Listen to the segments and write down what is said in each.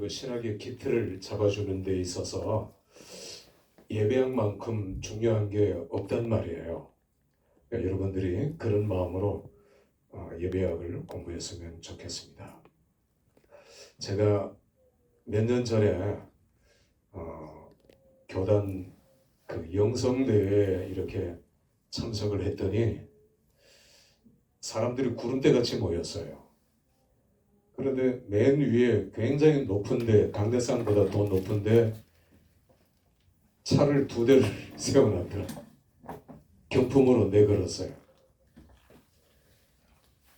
그리고 신학의 기틀을 잡아주는 데 있어서 예배학만큼 중요한 게 없단 말이에요. 그러니까 여러분들이 그런 마음으로 예배학을 공부했으면 좋겠습니다. 제가 몇 년 전에 교단 그 영성대회에 이렇게 참석을 했더니 사람들이 구름대같이 모였어요. 그런데 맨 위에 굉장히 높은데, 강대상보다 더 높은데 차를 2대를 세워놨더라. 경품으로 내걸었어요.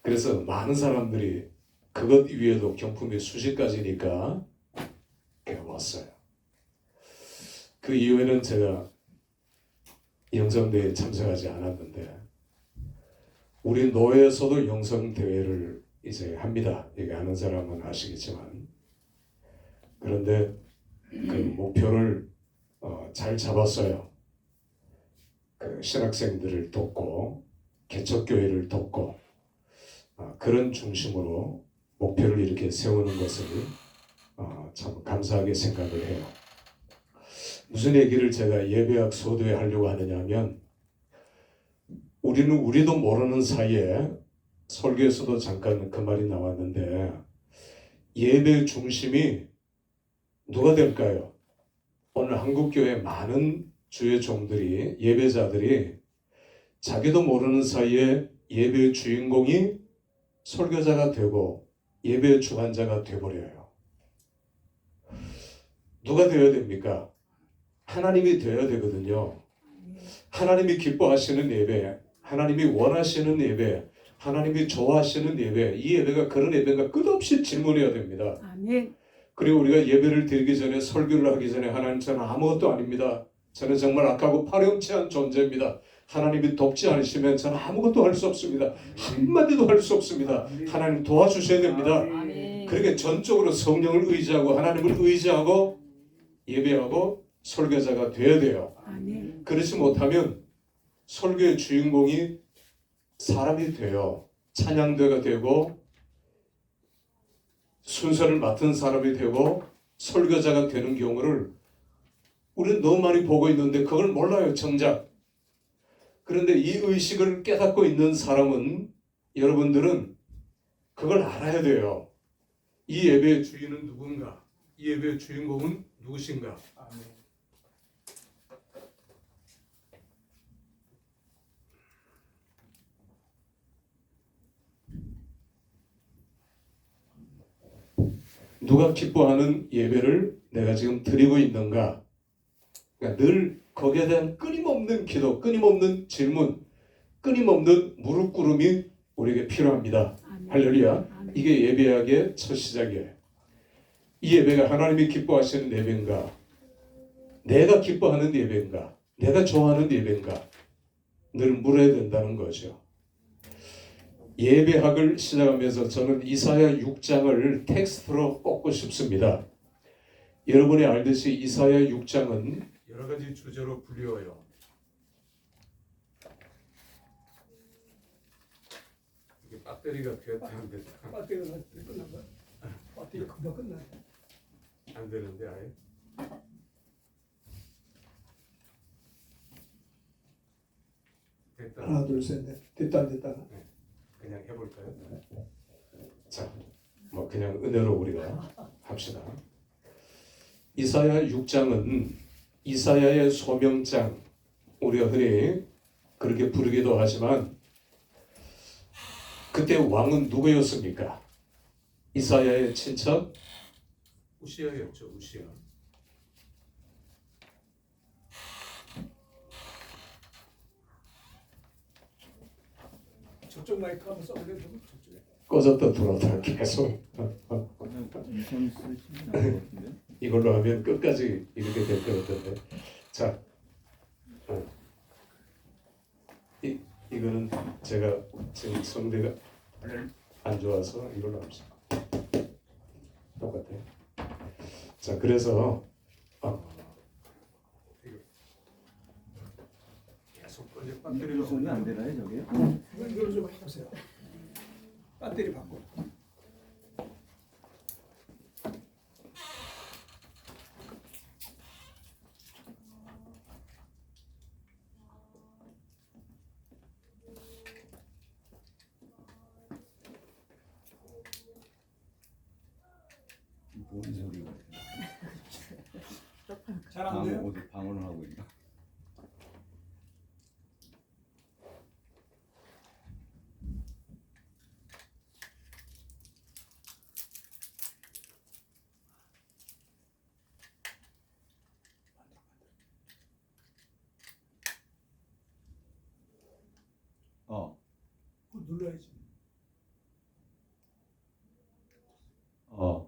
그래서 많은 사람들이 그것 위에도 경품이 수십 가지니까 왔어요. 그 이후에는 제가 영성대회에 참석하지 않았는데, 우리 노회에서도 영성대회를 이제 합니다. 이게 아는 사람은 아시겠지만, 그런데 그 목표를 잘 잡았어요. 그 신학생들을 돕고 개척교회를 돕고 그런 중심으로 목표를 이렇게 세우는 것을 참 감사하게 생각을 해요. 무슨 얘기를 제가 예배학 소도에 하려고 하느냐면, 우리도 모르는 사이에 설교에서도 잠깐 그 말이 나왔는데, 예배 중심이 누가 될까요? 오늘 한국교회 많은 주의 종들이, 예배자들이 자기도 모르는 사이에 예배의 주인공이 설교자가 되고 예배의 주관자가 되어버려요. 누가 되어야 됩니까? 하나님이 되어야 되거든요. 하나님이 기뻐하시는 예배, 하나님이 원하시는 예배, 하나님이 좋아하시는 예배, 이 예배가 그런 예배가 끝없이 질문해야 됩니다. 아멘. 그리고 우리가 예배를 드리기 전에, 설교를 하기 전에, 하나님 저는 아무것도 아닙니다. 저는 정말 악하고 파렴치한 존재입니다. 하나님이 돕지 않으시면 저는 아무것도 할 수 없습니다. 한마디도 할 수 없습니다. 하나님 도와주셔야 됩니다. 아멘. 그렇게 전적으로 성령을 의지하고 하나님을 의지하고 예배하고 설교자가 되어야 돼요. 아멘. 그렇지 못하면 설교의 주인공이 사람이 돼요. 찬양대가 되고 순서를 맡은 사람이 되고 설교자가 되는 경우를 우리는 너무 많이 보고 있는데 그걸 몰라요, 정작. 그런데 이 의식을 깨닫고 있는 사람은, 여러분들은 그걸 알아야 돼요. 이 예배의 주인은 누군가? 이 예배의 주인공은 누구신가? 아멘. 누가 기뻐하는 예배를 내가 지금 드리고 있는가? 그러니까 늘 거기에 대한 끊임없는 기도, 끊임없는 질문, 끊임없는 무릎 꿇음이 우리에게 필요합니다. 아멘. 할렐루야. 아멘. 이게 예배학의 첫 시작이에요. 이 예배가 하나님이 기뻐하시는 예배인가? 내가 기뻐하는 예배인가? 내가 좋아하는 예배인가? 늘 물어야 된다는 거죠. 예배학을 시작하면서 저는 이사야 6장을 텍스트로 꼽고 싶습니다. 여러분이 알듯이 이사야 6장은 여러 가지 주제로 불리워요. 이게 배터리가 되었다 안 됐다. 배터리가 끝난 거야? 배터리 금방 끝나. 안 되는데 아예. 됐다. 하나 둘 셋 넷. 됐다 안 됐다. 네. 그냥 해볼까요? 자, 뭐 그냥 은혜로 우리가 합시다. 이사야 6장은 이사야의 소명장, 우리가 흔히 그렇게 부르기도 하지만, 그때 왕은 누구였습니까? 이사야의 친척 우시야였죠. 우시야. 저쪽 마이크 한번 써볼래? 저쪽에. 꺼졌다 들어왔다 계속 이걸로 하면 끝까지 이렇게 될 것 같은데. 자, 이거는 제가 지금 성대가 안 좋아서 이걸로 합시다. 똑같아요. 자, 그래서 계속 꺼져. 배터리가 손이 안 되나요, 저게요? 이걸 좀 해보세요. 배터리 바꿔. 뭔 소리야? 잘안 돼요? 어디 방언을 하고 있나? 어, 그거 눌러야지. 어.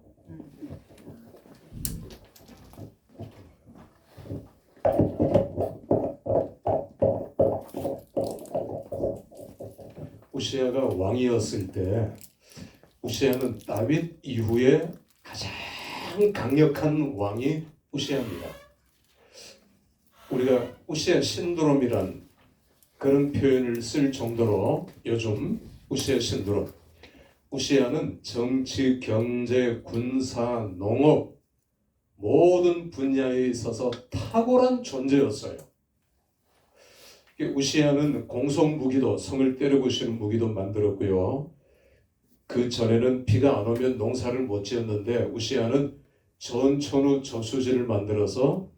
우시아가 왕이었을 때 우시아는 다윗 이후에 가장 강력한 왕이 우시아입니다. 우리가 우시아 신드롬이란 그런 표현을 쓸 정도로 요즘 우시아 신드롬, 우시아는 정치, 경제, 군사, 농업 모든 분야에 있어서 탁월한 존재였어요. 우시아는 공성 무기도, 성을 때려부시는 무기도 만들었고요. 그 전에는 비가 안 오면 농사를 못 지었는데 우시아는 전천후 저수지를 만들어서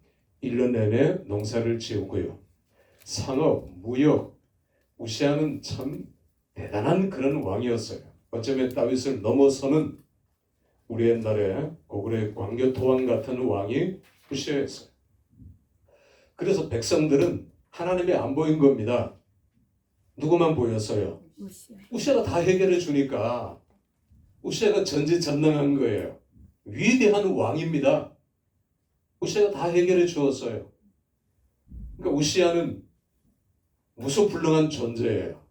1년 내내 농사를 지었고요. 상업, 무역, 우시아는 참 대단한 그런 왕이었어요. 어쩌면 다윗을 넘어서는 우리 옛날에 고구려 광교토왕 같은 왕이 우시아였어요. 그래서 백성들은 하나님이 안 보인 겁니다. 누구만 보였어요? 우시아가 다 해결해 주니까 우시아가 전지전능한 거예요. 위대한 왕입니다. 우시아가 다 해결해 주었어요. 그러니까 우시아는 무소불능한 존재예요.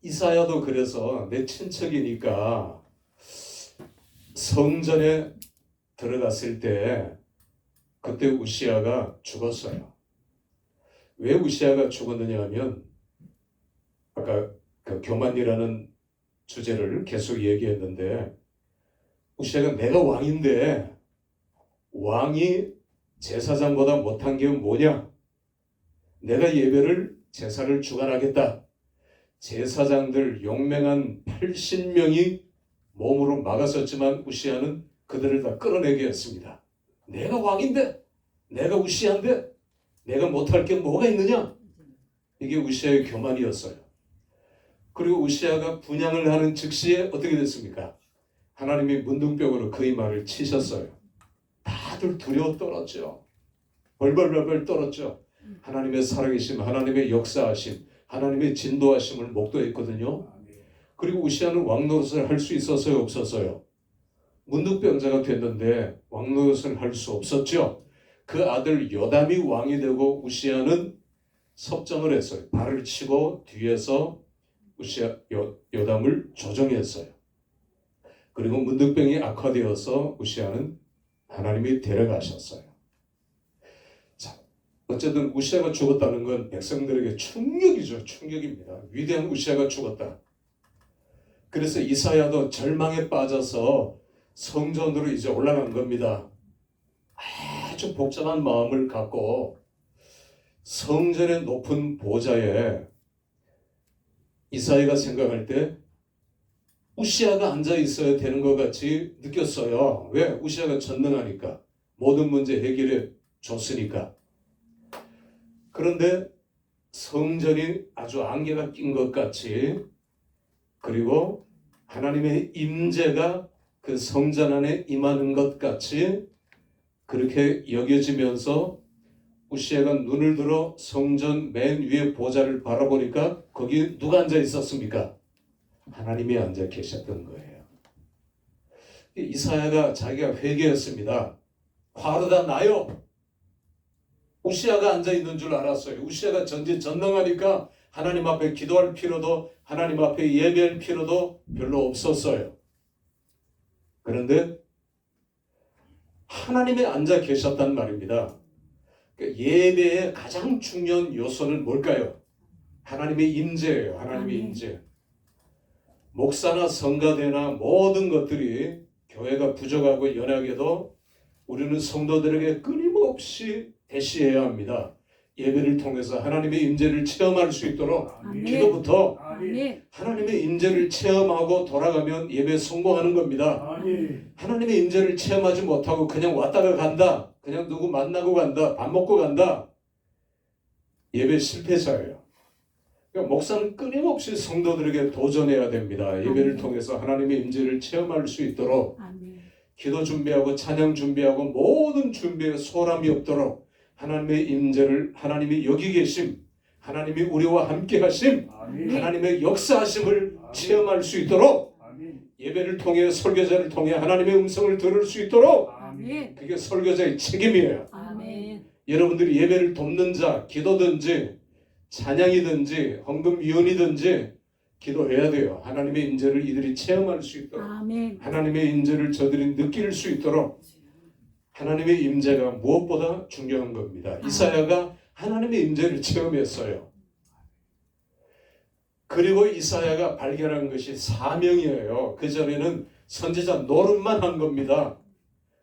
이사야도 그래서 내 친척이니까 성전에 들어갔을 때 그때 우시아가 죽었어요. 왜 우시아가 죽었느냐 하면 아까 그 교만이라는 주제를 계속 얘기했는데 우시아가 내가 왕인데 왕이 제사장보다 못한 게 뭐냐? 내가 예배를 제사를 주관하겠다. 제사장들 용맹한 80명이 몸으로 막았었지만 우시아는 그들을 다 끌어내게 했습니다. 내가 왕인데, 내가 우시아인데 내가 못할 게 뭐가 있느냐? 이게 우시아의 교만이었어요. 그리고 우시아가 분향을 하는 즉시에 어떻게 됐습니까? 하나님이 문둥병으로 그의 말을 치셨어요. 다들 두려워 떨었죠. 벌벌벌벌 떨었죠. 하나님의 살아계심, 하나님의 역사하심, 하나님의 진도하심을 목도했거든요. 그리고 우시아는 왕 노릇을 할 수 있었어요, 없었어요? 문둥병자가 됐는데 왕 노릇을 할 수 없었죠. 그 아들 요담이 왕이 되고 우시아는 섭정을 했어요. 발을 치고 뒤에서 요담을 조정했어요. 그리고 문둥병이 악화되어서 우시아는 하나님이 데려가셨어요. 자, 어쨌든 우시아가 죽었다는 건 백성들에게 충격이죠. 충격입니다. 위대한 우시아가 죽었다. 그래서 이사야도 절망에 빠져서 성전으로 이제 올라간 겁니다. 아주 복잡한 마음을 갖고 성전의 높은 보좌에 이사야가 생각할 때 우시아가 앉아 있어야 되는 것 같이 느꼈어요. 왜? 우시아가 전능하니까. 모든 문제 해결해 줬으니까. 그런데 성전이 아주 안개가 낀 것 같이, 그리고 하나님의 임재가 그 성전 안에 임하는 것 같이 그렇게 여겨지면서 우시아가 눈을 들어 성전 맨 위에 보좌를 바라보니까 거기 누가 앉아 있었습니까? 하나님이 앉아 계셨던 거예요. 이사야가 자기가 회개했습니다. 화를 다 나요. 우시아가 앉아 있는 줄 알았어요. 우시아가 전지전능하니까 하나님 앞에 기도할 필요도, 하나님 앞에 예배할 필요도 별로 없었어요. 그런데 하나님이 앉아 계셨단 말입니다. 예배의 가장 중요한 요소는 뭘까요? 하나님의 임재예요. 하나님의 임재. 목사나 성가대나 모든 것들이 교회가 부족하고 연약해도 우리는 성도들에게 끊임없이 대시해야 합니다. 예배를 통해서 하나님의 임재를 체험할 수 있도록 아멘. 기도부터 아멘. 하나님의 임재를 체험하고 돌아가면 예배에 성공하는 겁니다. 아멘. 하나님의 임재를 체험하지 못하고 그냥 왔다가 간다. 그냥 누구 만나고 간다. 밥 먹고 간다. 예배 실패자예요. 그러니까 목사는 끊임없이 성도들에게 도전해야 됩니다. 예배를 통해서 하나님의 임재를 체험할 수 있도록 아멘. 기도 준비하고 찬양 준비하고 모든 준비에 소홀함이 없도록 하나님의 임재를 하나님이 여기 계심, 하나님이 우리와 함께 하심, 아멘. 하나님의 역사하심을 체험할 수 있도록 아멘. 예배를 통해 설교자를 통해 하나님의 음성을 들을 수 있도록 아멘. 그게 설교자의 책임이에요. 아멘. 여러분들이 예배를 돕는 자, 기도든지 찬양이든지 헌금위원이든지 기도해야 돼요. 하나님의 임재를 이들이 체험할 수 있도록 아멘. 하나님의 임재를 저들이 느낄 수 있도록 하나님의 임재가 무엇보다 중요한 겁니다. 이사야가 하나님의 임재를 체험했어요. 그리고 이사야가 발견한 것이 사명이에요. 그전에는 선지자 노릇만 한 겁니다.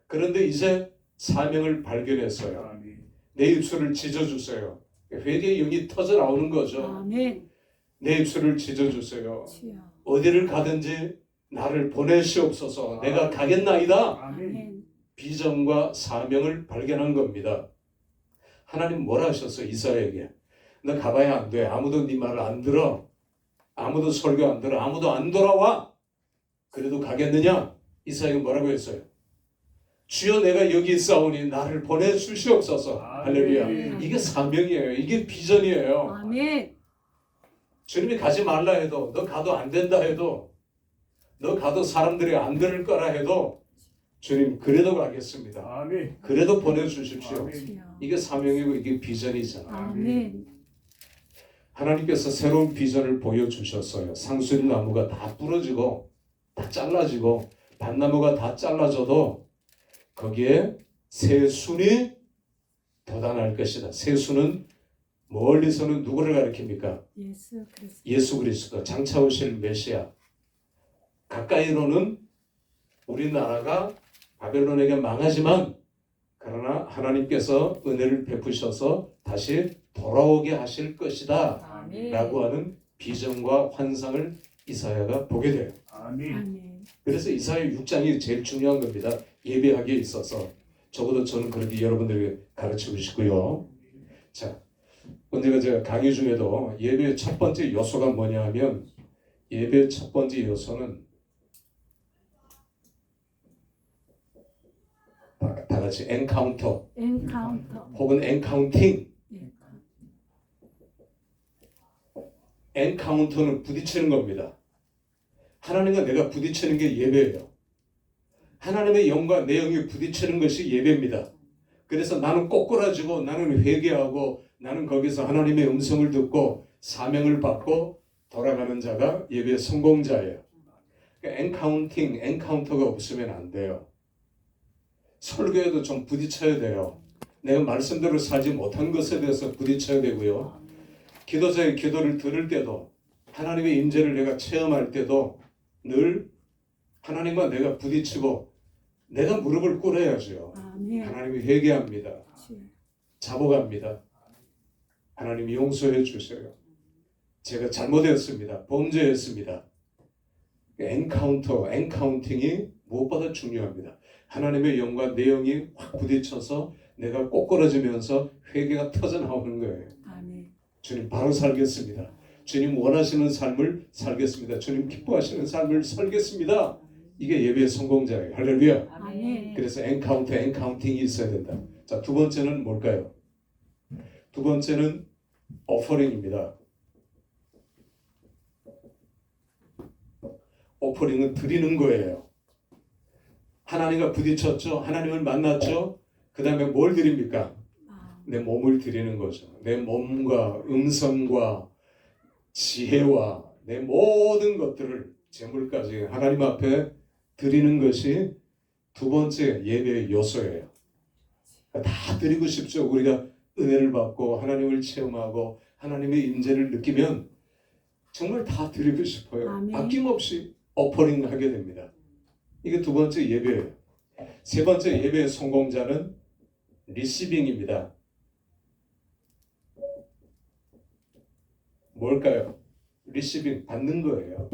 그런데 이제 사명을 발견했어요. 아멘. 내 입술을 찢어주세요. 회개의 영이 터져 나오는 거죠. 아멘. 내 입술을 찢어주세요. 주여. 어디를 가든지 나를 보내시옵소서. 내가 가겠나이다. 아멘. 비전과 사명을 발견한 겁니다. 하나님 뭐라 하셨어? 이사야에게 너 가봐야 안 돼. 아무도 네 말을 안 들어. 아무도 설교 안 들어. 아무도 안 돌아와. 그래도 가겠느냐? 이사야가 뭐라고 했어요? 주여 내가 여기 있사오니 나를 보내주시옵소서. 할렐루야. 이게 사명이에요. 이게 비전이에요. 아멘. 주님이 가지 말라 해도 너 가도 안 된다 해도 너 가도 사람들이 안 들을 거라 해도 주님 그래도 가겠습니다. 아멘. 그래도 보내주십시오. 아멘. 네. 주여. 이게 사명이고 이게 비전이잖아. 아멘. 하나님께서 새로운 비전을 보여주셨어요. 상수리 나무가 다 부러지고 다 잘라지고 밭나무가 다 잘라져도 거기에 새 순이 돋아날 것이다. 새 순은 멀리서는 누구를 가리킵니까? 예수 그리스도. 예수 그리스도 장차 오실 메시아. 가까이로는 우리나라가 바벨론에게 망하지만 그러나 하나님께서 은혜를 베푸셔서 다시 돌아오게 하실 것이다 아멘. 라고 하는 비전과 환상을 이사야가 보게 돼요. 아멘. 아멘. 그래서 이사야 6장이 제일 중요한 겁니다. 예배하기에 있어서 적어도 저는 그렇게 여러분들에게 가르치고 싶고요. 자, 언제가 제가 강의 중에도 예배의 첫 번째 요소가 뭐냐 하면 예배의 첫 번째 요소는 다 같이 엔카운터 엔카운터. 혹은 엔카운팅. 예. 엔카운터는 부딪히는 겁니다. 하나님과 내가 부딪히는 게 예배예요. 하나님의 영과 내 영이 부딪히는 것이 예배입니다. 그래서 나는 꼬꾸라지고 나는 회개하고 나는 거기서 하나님의 음성을 듣고 사명을 받고 돌아가는 자가 예배의 성공자예요. 그러니까 엔카운팅, 엔카운터가 없으면 안 돼요. 설교에도 좀 부딪혀야 돼요. 내가 말씀대로 살지 못한 것에 대해서 부딪혀야 되고요. 기도자의 기도를 들을 때도 하나님의 임재를 내가 체험할 때도 늘 하나님과 내가 부딪히고 내가 무릎을 꿇어야죠. 아멘. 하나님이 회개합니다. 주여. 자복합니다. 하나님이 용서해 주세요. 제가 잘못했습니다. 범죄했습니다. 엔카운터, 엔카운팅이 무엇보다 중요합니다. 하나님의 영과 내 영이 확 부딪혀서 내가 꼬꾸라지면서 회개가 터져 나오는 거예요. 아멘. 주님 바로 살겠습니다. 주님 원하시는 삶을 살겠습니다. 주님 기뻐하시는 삶을 살겠습니다. 이게 예배의 성공자예요. 할렐루야. 아멘. 그래서 엔카운터, 엔카운팅이 있어야 된다. 자, 두 번째는 뭘까요? 두 번째는 오퍼링입니다. 오퍼링은 드리는 거예요. 하나님과 부딪혔죠. 하나님을 만났죠. 그 다음에 뭘 드립니까? 내 몸을 드리는 거죠. 내 몸과 음성과 지혜와 내 모든 것들을 재물까지 하나님 앞에 드리는 것이 두 번째 예배의 요소예요. 다 드리고 싶죠. 우리가 은혜를 받고 하나님을 체험하고 하나님의 임재를 느끼면 정말 다 드리고 싶어요. 아멘. 아낌없이 오퍼링 하게 됩니다. 이게 두 번째 예배예요. 세 번째 예배의 성공자는 리시빙입니다. 뭘까요? 리시빙, 받는 거예요.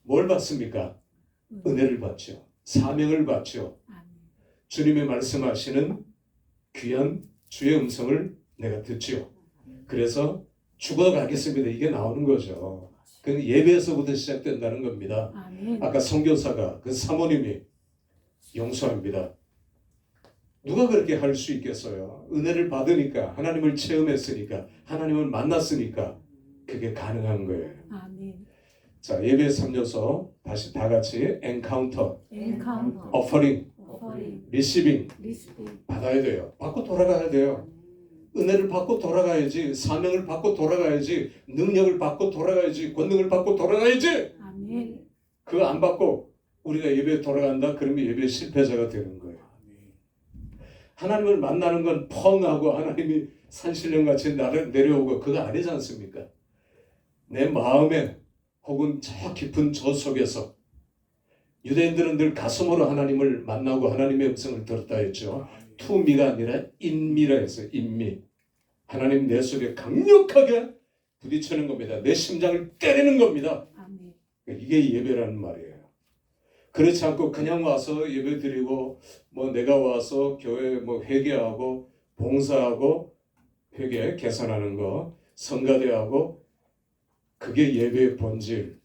뭘 받습니까? 은혜를 받죠. 사명을 받죠. 아멘. 주님의 말씀하시는 귀한 주의 음성을 내가 듣지요. 그래서 죽어가겠습니다. 이게 나오는 거죠. 그 예배에서부터 시작된다는 겁니다. 아멘. 아까 선교사가 그 사모님이 용서합니다. 누가 그렇게 할 수 있겠어요? 은혜를 받으니까, 하나님을 체험했으니까, 하나님을 만났으니까 그게 가능한 거예요. 아멘. 자, 예배 3요소 다시 다 같이 엔카운터, 엔카운터. 어퍼링, 어퍼링. 리시빙 리스펙. 받아야 돼요. 받고 돌아가야 돼요. 은혜를 받고 돌아가야지, 사명을 받고 돌아가야지, 능력을 받고 돌아가야지, 권능을 받고 돌아가야지. 아멘. 그거 안 받고 우리가 예배에 돌아간다 그러면 예배 실패자가 되는 거예요. 하나님을 만나는 건 펑하고 하나님이 산신령같이 나를 내려오고 그거 아니지 않습니까? 내 마음에 혹은 저 깊은 저 속에서 유대인들은 늘 가슴으로 하나님을 만나고 하나님의 음성을 들었다 했죠. 투미가 아니라 인미라 했어요. 인미. 하나님 내 속에 강력하게 부딪히는 겁니다. 내 심장을 때리는 겁니다. 아멘. 이게 예배라는 말이에요. 그렇지 않고 그냥 와서 예배 드리고 뭐 내가 와서 교회 뭐 회개하고 봉사하고 회개 개선하는 거 성가대하고 그게 예배의 본질,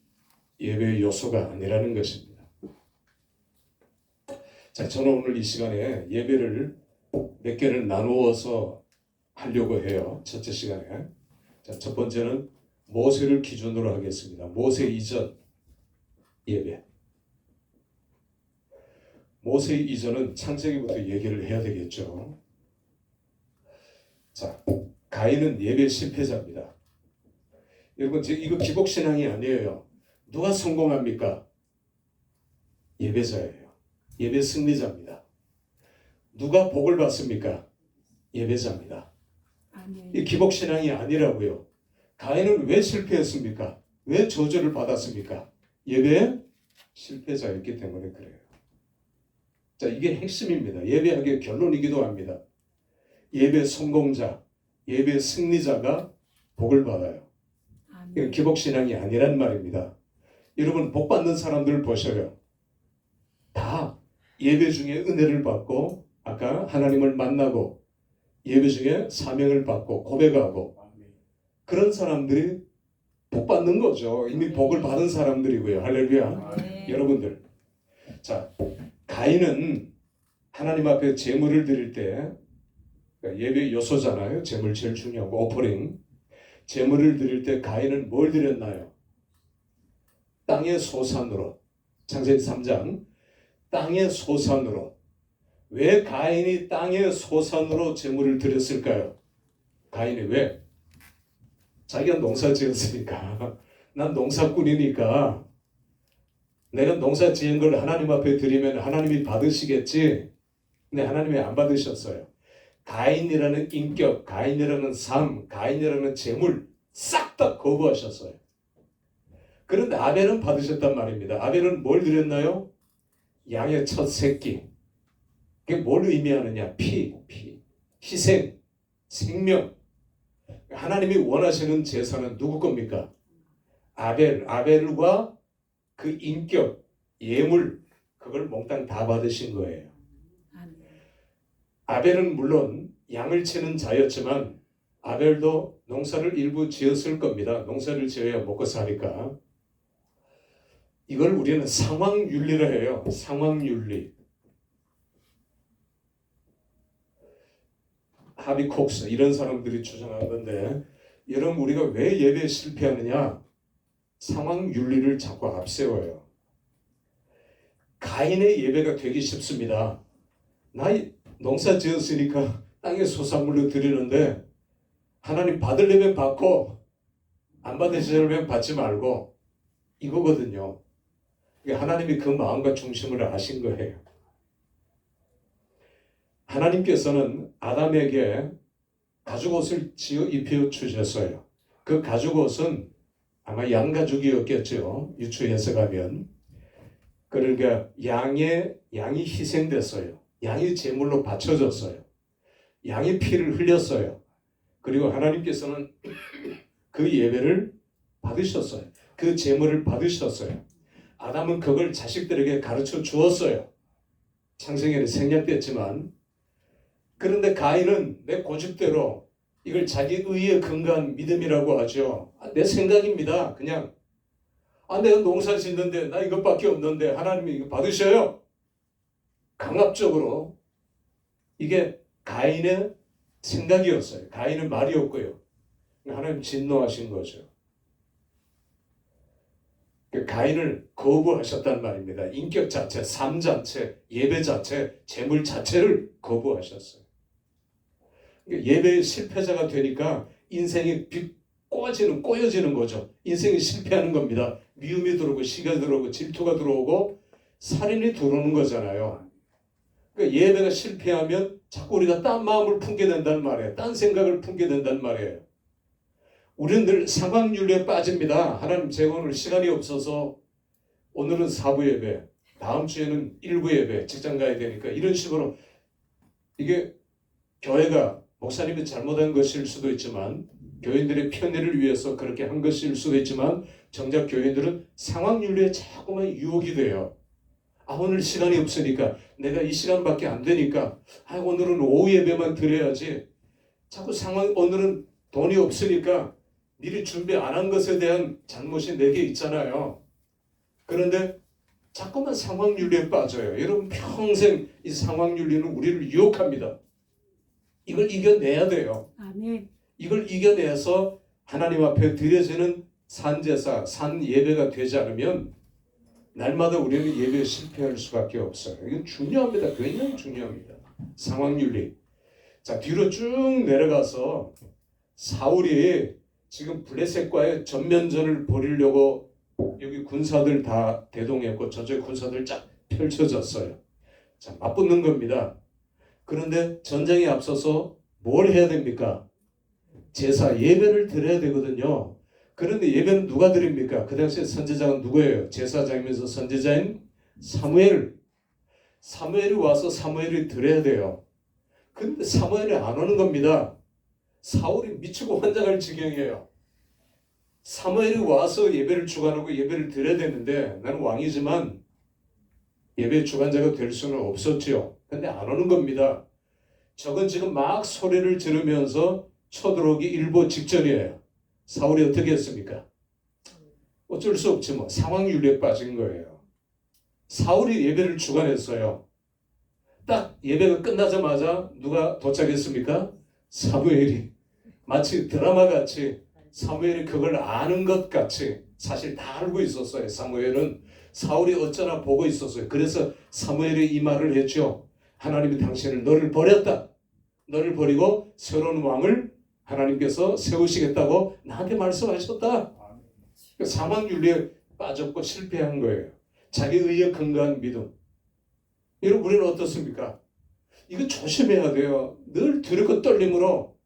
예배의 요소가 아니라는 것입니다. 자, 저는 오늘 이 시간에 예배를 몇 개를 나누어서 하려고 해요. 첫째 시간에. 자, 첫 번째는 모세를 기준으로 하겠습니다. 모세 이전 예배. 모세 이전은 창세기부터 얘기를 해야 되겠죠. 자, 가인은 예배 실패자입니다. 여러분, 이거 기복신앙이 아니에요. 누가 성공합니까? 예배자예요. 예배 승리자입니다. 누가 복을 받습니까? 예배자입니다. 아멘. 이 기복신앙이 아니라고요. 가인은 왜 실패했습니까? 왜 저주를 받았습니까? 예배 실패자였기 때문에 그래요. 자, 이게 핵심입니다. 예배학의 결론이기도 합니다. 예배 성공자, 예배 승리자가 복을 받아요. 이건 아멘. 기복신앙이 아니란 말입니다. 여러분, 복 받는 사람들 보셔요. 다 예배 중에 은혜를 받고 아까 하나님을 만나고 예배 중에 사명을 받고 고백하고 그런 사람들이 복 받는 거죠. 이미 복을 받은 사람들이고요. 할렐루야. 네. 여러분들, 자, 가인은 하나님 앞에 제물을 드릴 때 그러니까 예배 요소잖아요. 제물 제일 중요하고 오퍼링. 제물을 드릴 때 가인은 뭘 드렸나요? 땅의 소산으로. 창세기 3장 땅의 소산으로. 왜 가인이 땅의 소산으로 제물을 드렸을까요? 가인이 왜? 자기가 농사 지었으니까. 난 농사꾼이니까 내가 농사 지은 걸 하나님 앞에 드리면 하나님이 받으시겠지. 근데 하나님이 안 받으셨어요. 가인이라는 인격, 가인이라는 삶, 가인이라는 재물 싹 다 거부하셨어요. 그런데 아벨은 받으셨단 말입니다. 아벨은 뭘 드렸나요? 양의 첫 새끼. 그게 뭘 의미하느냐? 피, 희생, 생명. 하나님이 원하시는 제사는 누구 겁니까? 아벨과 그 인격, 예물, 그걸 몽땅 다 받으신 거예요. 아멘. 아벨은 물론 양을 치는 자였지만 아벨도 농사를 일부 지었을 겁니다. 농사를 지어야 먹고 사니까. 이걸 우리는 상황윤리라 해요. 상황윤리. 하비 콕스 이런 사람들이 주장한 건데 여러분 우리가 왜 예배에 실패하느냐? 상황윤리를 자꾸 앞세워요. 가인의 예배가 되기 쉽습니다. 나 농사 지었으니까 땅의 소산물로 드리는데 하나님 받으려면 받고 안 받으시려면 받지 말고 이거거든요. 하나님이 그 마음과 중심을 아신 거예요. 하나님께서는 아담에게 가죽옷을 지어 입혀 주셨어요. 그 가죽옷은 아마 양가죽이었겠죠. 유추 해석하면. 그러니까 양이 희생됐어요. 양이 제물로 바쳐졌어요. 양이 피를 흘렸어요. 그리고 하나님께서는 그 예배를 받으셨어요. 그 제물을 받으셨어요. 아담은 그걸 자식들에게 가르쳐 주었어요. 창세기에는 생략됐지만, 그런데 가인은 내 고집대로 이걸 자기 의에 근거한 믿음이라고 하죠. 내 생각입니다. 그냥 내가 농사 짓는데 나 이것밖에 없는데 하나님이 이거 받으셔요. 강압적으로. 이게 가인의 생각이었어요. 가인의 말이었고요. 하나님 진노하신 거죠. 가인을 거부하셨단 말입니다. 인격 자체, 삶 자체, 예배 자체, 재물 자체를 거부하셨어요. 예배의 실패자가 되니까 인생이 꼬여지는 거죠. 인생이 실패하는 겁니다. 미움이 들어오고 시가 들어오고 질투가 들어오고 살인이 들어오는 거잖아요. 그러니까 예배가 실패하면 자꾸 우리가 딴 마음을 품게 된다는 말이에요. 딴 생각을 품게 된다는 말이에요. 우리는 늘 상황윤리에 빠집니다. 하나님 제가 오늘 시간이 없어서 오늘은 4부 예배, 다음 주에는 1부 예배, 직장 가야 되니까 이런 식으로 이게 교회가 목사님이 잘못한 것일 수도 있지만 교인들의 편의를 위해서 그렇게 한 것일 수도 있지만 정작 교인들은 상황윤리에 자꾸만 유혹이 돼요. 오늘 시간이 없으니까 내가 이 시간밖에 안 되니까 오늘은 오후 예배만 드려야지. 자꾸 오늘은 돈이 없으니까 미리 준비 안 한 것에 대한 잘못이 내게 있잖아요. 그런데 자꾸만 상황윤리에 빠져요. 여러분 평생 이 상황윤리는 우리를 유혹합니다. 이걸 이겨내야 돼요. 아멘. 이걸 이겨내서 하나님 앞에 드려지는 산제사, 산 예배가 되지 않으면 날마다 우리는 예배에 실패할 수밖에 없어요. 이건 중요합니다. 굉장히 중요합니다. 상황윤리. 자, 뒤로 쭉 내려가서 사울이 지금 블레셋과의 전면전을 벌이려고 여기 군사들 다 대동했고 저쪽에 군사들 쫙 펼쳐졌어요. 자, 맞붙는 겁니다. 그런데 전쟁에 앞서서 뭘 해야 됩니까? 제사, 예배를 드려야 되거든요. 그런데 예배는 누가 드립니까? 그 당시에 선지자가 누구예요? 제사장이면서 선지자인 사무엘. 사무엘이 와서 사무엘이 드려야 돼요. 근데 사무엘이 안 오는 겁니다. 사울이 미치고 환장할 지경이에요. 사무엘이 와서 예배를 주관하고 예배를 드려야 되는데 나는 왕이지만 예배 주관자가 될 수는 없었죠. 근데 안 오는 겁니다. 저건 지금 막 소리를 지르면서 쳐들어오기 일보 직전이에요. 사울이 어떻게 했습니까? 어쩔 수 없지 뭐. 상황윤리에 빠진 거예요. 사울이 예배를 주관했어요. 딱 예배가 끝나자마자 누가 도착했습니까? 사무엘이. 마치 드라마같이 사무엘이 그걸 아는 것 같이 사실 다 알고 있었어요. 사무엘은 사울이 어쩌나 보고 있었어요. 그래서 사무엘이 이 말을 했죠. 하나님이 당신을 너를 버렸다. 너를 버리고 새로운 왕을 하나님께서 세우시겠다고 나한테 말씀하셨다. 상황윤리에 빠졌고 실패한 거예요. 자기 의에 근거한 믿음. 여러분 우리는 어떻습니까? 이거 조심해야 돼요. 늘 두렵고 떨림으로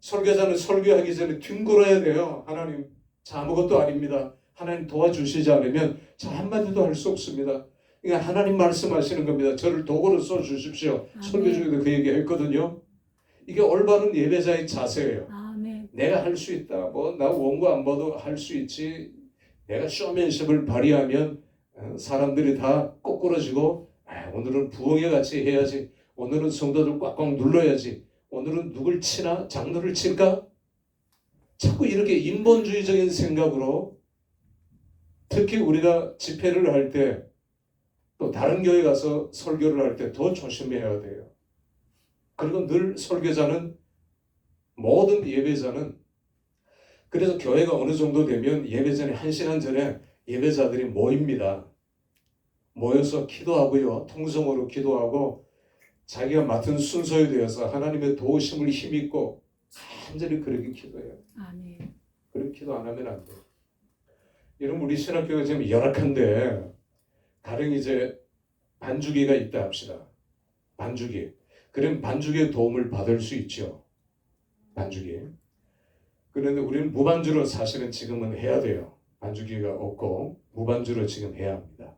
설교자는 설교하기 전에 뒹굴어야 돼요. 하나님 저 아무것도 아닙니다. 하나님 도와주시지 않으면 저 한마디도 할 수 없습니다. 그러니까 하나님 말씀하시는 겁니다. 저를 도구로 써주십시오. 설교 중에도 그 얘기 했거든요. 이게 올바른 예배자의 자세예요. 아멘. 내가 할 수 있다. 뭐 나 원고 안 봐도 할 수 있지. 내가 쇼맨십을 발휘하면 사람들이 다 꼬꾸러지고 오늘은 부흥회 같이 해야지. 오늘은 성도들 꽉꽉 눌러야지. 오늘은 누굴 치나? 장로를 칠까? 자꾸 이렇게 인본주의적인 생각으로 특히 우리가 집회를 할 때 또 다른 교회 가서 설교를 할 때 더 조심해야 돼요. 그리고 늘 설교자는 모든 예배자는 그래서 교회가 어느 정도 되면 예배 전에 1시간 전에 예배자들이 모입니다. 모여서 기도하고요. 통성으로 기도하고 자기가 맡은 순서에 대해서 하나님의 도우심을 힘입고 간절히 그렇게 기도해요. 아멘. 그렇게 기도 안 하면 안 돼요. 여러분 우리 신학교가 지금 열악한데 가령 이제 반주기가 있다 합시다. 반주기. 그럼 반주기의 도움을 받을 수 있죠. 반주기. 그런데 우리는 무반주로 사실은 지금은 해야 돼요. 반주기가 없고 무반주로 지금 해야 합니다.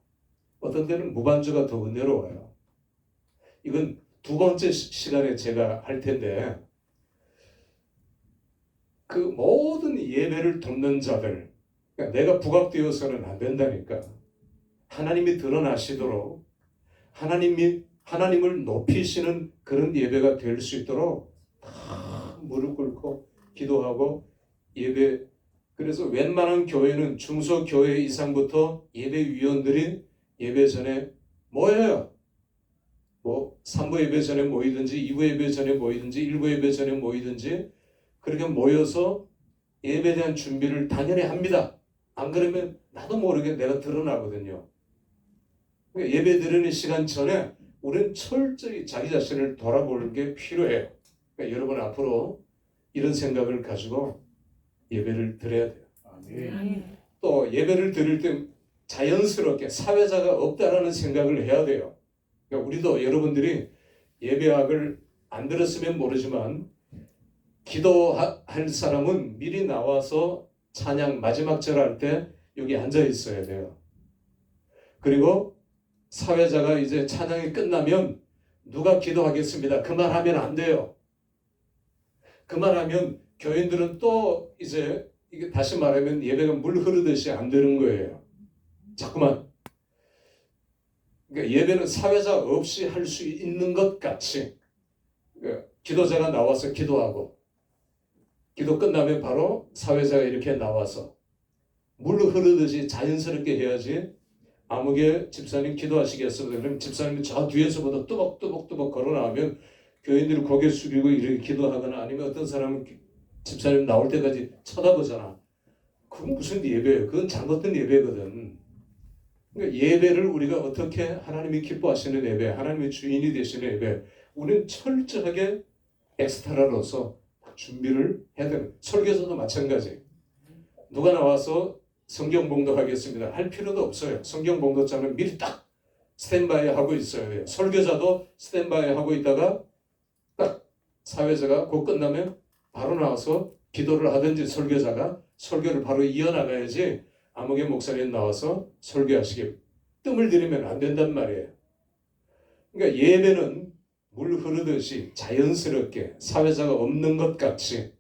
어떤 때는 무반주가 더 은혜로워요. 이건 두 번째 시간에 제가 할 텐데 그 모든 예배를 돕는 자들, 그러니까 내가 부각되어서는 안 된다니까. 하나님이 드러나시도록 하나님을 높이시는 그런 예배가 될 수 있도록 다 무릎 꿇고 기도하고 예배. 그래서 웬만한 교회는 중소교회 이상부터 예배위원들이 예배 전에 모여요. 뭐 3부 예배 전에 모이든지 2부 예배 전에 모이든지 1부 예배 전에 모이든지 그렇게 모여서 예배에 대한 준비를 당연히 합니다. 안 그러면 나도 모르게 내가 드러나거든요. 그러니까 예배 드리는 시간 전에 우리는 철저히 자기 자신을 돌아보는 게 필요해요. 그러니까 여러분 앞으로 이런 생각을 가지고 예배를 드려야 돼요. 아멘. 또 예배를 드릴 때 자연스럽게 사회자가 없다라는 생각을 해야 돼요. 그러니까 우리도 여러분들이 예배학을 안 들었으면 모르지만 기도할 사람은 미리 나와서 찬양 마지막 절 할 때 여기 앉아 있어야 돼요. 그리고 사회자가 이제 찬양이 끝나면 누가 기도하겠습니다. 그 말 하면 안 돼요. 그 말 하면 교인들은 또 이제 이게 다시 말하면 예배가 물 흐르듯이 안 되는 거예요. 자꾸만. 그러니까 예배는 사회자 없이 할 수 있는 것 같이 그러니까 기도자가 나와서 기도하고 기도 끝나면 바로 사회자가 이렇게 나와서 물 흐르듯이 자연스럽게 해야지. 아무개 집사님 기도하시겠습니다. 그럼 집사님이 저 뒤에서부터 뚜벅뚜벅 걸어 나오면 교인들이 고개 숙이고 이렇게 기도하거나 아니면 어떤 사람은 집사님 나올 때까지 쳐다보잖아. 그건 무슨 예배예요? 그건 잘못된 예배거든. 그러니까 예배를 우리가 어떻게 하나님이 기뻐하시는 예배, 하나님의 주인이 되시는 예배, 우리는 철저하게 엑스트라로서 준비를 해야 되는. 설교서도 마찬가지. 누가 나와서 성경 봉독하겠습니다 할 필요도 없어요. 성경 봉독자는 미리 딱 스탠바이 하고 있어야 돼요. 설교자도 스탠바이 하고 있다가 딱 사회자가 곧 끝나면 바로 나와서 기도를 하든지 설교자가 설교를 바로 이어나가야지. 아무개 목사님 나와서 설교하시기 뜸을 들이면 안 된단 말이에요. 그러니까 예배는 물 흐르듯이 자연스럽게 사회자가 없는 것 같이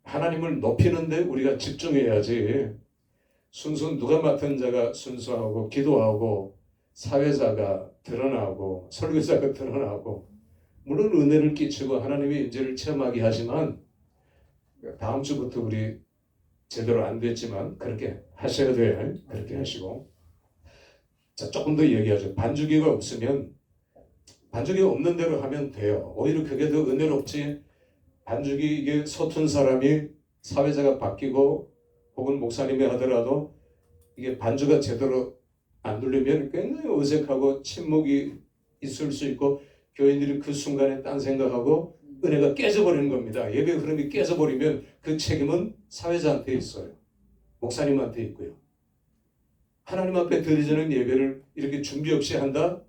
하나님을 높이는데 우리가 집중해야지. 순수 누가 맡은 자가 순수하고 기도하고 사회자가 드러나고 설교자가 드러나고 물론 은혜를 끼치고 하나님의 인재를 체험하게 하지만 다음 주부터 우리 제대로 안 됐지만 그렇게 하셔야 돼요. 그렇게 하시고 자 조금 더 얘기하죠. 반주기가 없으면 반주기가 없는 대로 하면 돼요. 오히려 그게 더 은혜롭지. 반주기 이게 서툰 사람이 사회자가 바뀌고 혹은 목사님이 하더라도 이게 반주가 제대로 안 들리면 굉장히 어색하고 침묵이 있을 수 있고 교인들이 그 순간에 딴 생각하고 은혜가 깨져버리는 겁니다. 예배 흐름이 깨져버리면 그 책임은 사회자한테 있어요. 목사님한테 있고요. 하나님 앞에 드리자는 예배를 이렇게 준비 없이 한다?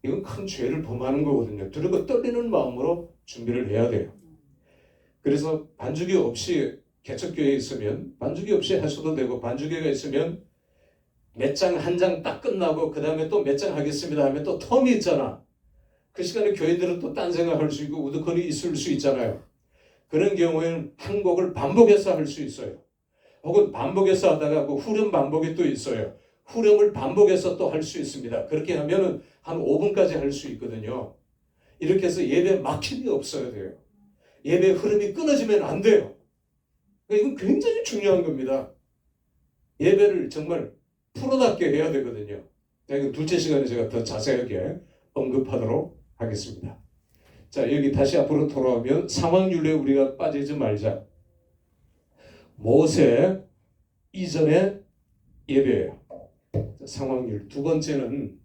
이건 큰 죄를 범하는 거거든요. 두렵고 떨리는 마음으로 준비를 해야 돼요. 그래서 반주기 없이 개척교회에 있으면 반주기 없이 하셔도 되고 반주기가 있으면 몇 장 한 장 딱 끝나고 그 다음에 또 몇 장 하겠습니다 하면 또 텀이 있잖아. 그 시간에 교인들은 또 딴 생각할 수 있고 우두커니 있을 수 있잖아요. 그런 경우에는 한 곡을 반복해서 할 수 있어요. 혹은 반복해서 하다가 그 후렴 반복이 또 있어요. 후렴을 반복해서 또 할 수 있습니다. 그렇게 하면은 한 5분까지 할 수 있거든요. 이렇게 해서 예배 막힘이 없어야 돼요. 예배 흐름이 끊어지면 안 돼요. 이건 굉장히 중요한 겁니다. 예배를 정말 프로답게 해야 되거든요. 이건 둘째 시간에 제가 더 자세하게 언급하도록 하겠습니다. 자, 여기 다시 앞으로 돌아오면 상황윤례에 우리가 빠지지 말자. 모세 이전의 예배예요. 상황윤례. 두 번째는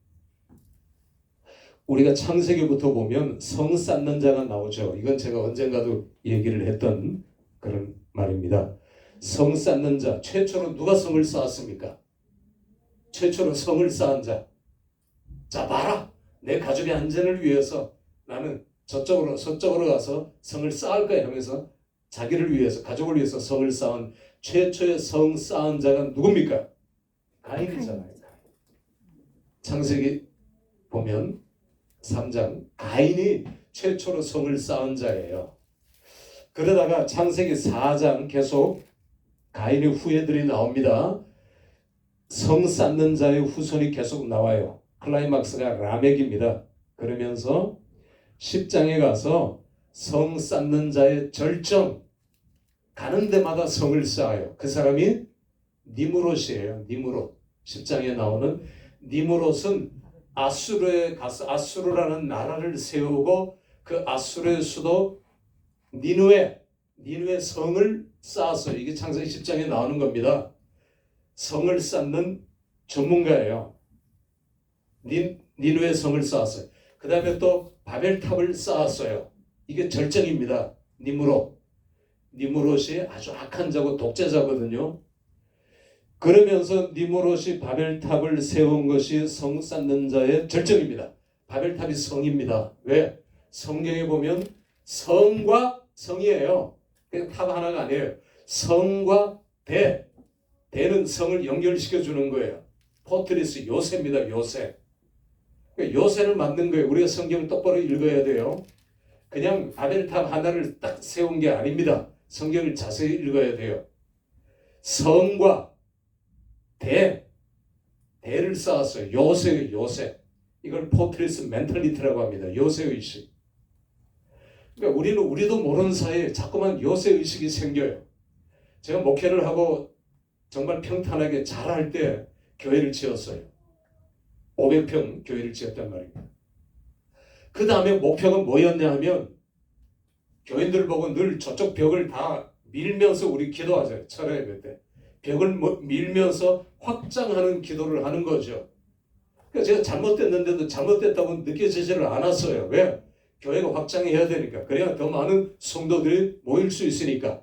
우리가 창세기부터 보면 성 쌓는 자가 나오죠. 이건 제가 언젠가도 얘기를 했던 그런 말입니다. 성 쌓는 자, 최초로 누가 성을 쌓았습니까? 최초로 성을 쌓은 자. 자, 봐라. 내 가족의 안전을 위해서 나는 서쪽으로 가서 성을 쌓을 거야 하면서 자기를 위해서, 가족을 위해서 성을 쌓은 최초의 성 쌓은 자가 누굽니까? 가인이잖아요. 창세기 보면 3장 가인이 최초로 성을 쌓은 자예요. 그러다가 창세기 4장 계속 가인의 후예들이 나옵니다. 성 쌓는 자의 후손이 계속 나와요. 클라이막스가 라멕입니다. 그러면서 10장에 가서 성 쌓는 자의 절정, 가는 데마다 성을 쌓아요. 그 사람이 니무롯이에요. 니무롯. 10장에 나오는 니무롯은 아수르에 가서 아수르라는 나라를 세우고 그 아수르의 수도 니누에 성을 쌓았어요. 이게 창세기 10장에 나오는 겁니다. 성을 쌓는 전문가예요. 니누에 성을 쌓았어요. 그 다음에 또 바벨탑을 쌓았어요. 이게 절정입니다. 니무롯이 아주 악한 자고 독재자거든요. 그러면서 니무롯이 바벨탑을 세운 것이 성 쌓는 자의 절정입니다. 바벨탑이 성입니다. 왜? 성경에 보면 성과 성이에요. 그냥 탑 하나가 아니에요. 성과 대는 성을 연결시켜 주는 거예요. 포트리스 요새입니다. 요새. 요새를 만든 거예요. 우리가 성경을 똑바로 읽어야 돼요. 그냥 바벨탑 하나를 딱 세운 게 아닙니다. 성경을 자세히 읽어야 돼요. 성과 대를 쌓았어요. 요새. 이걸 포트리스 멘탈리티라고 합니다. 요새의식. 그러니까 우리도 모르는 사이에 자꾸만 요새의식이 생겨요. 제가 목회를 하고 정말 평탄하게 잘할 때 교회를 지었어요. 500평 교회를 지었단 말입니다. 그 다음에 목표가 뭐였냐 하면 교인들을 보고 늘 저쪽 벽을 다 밀면서 우리 기도하잖아요. 철야 예배 때. 벽을 밀면서 확장하는 기도를 하는 거죠. 그러니까 제가 잘못됐는데도 잘못됐다고 느껴지지를 않았어요. 왜? 교회가 확장해야 되니까. 그래야 더 많은 성도들이 모일 수 있으니까.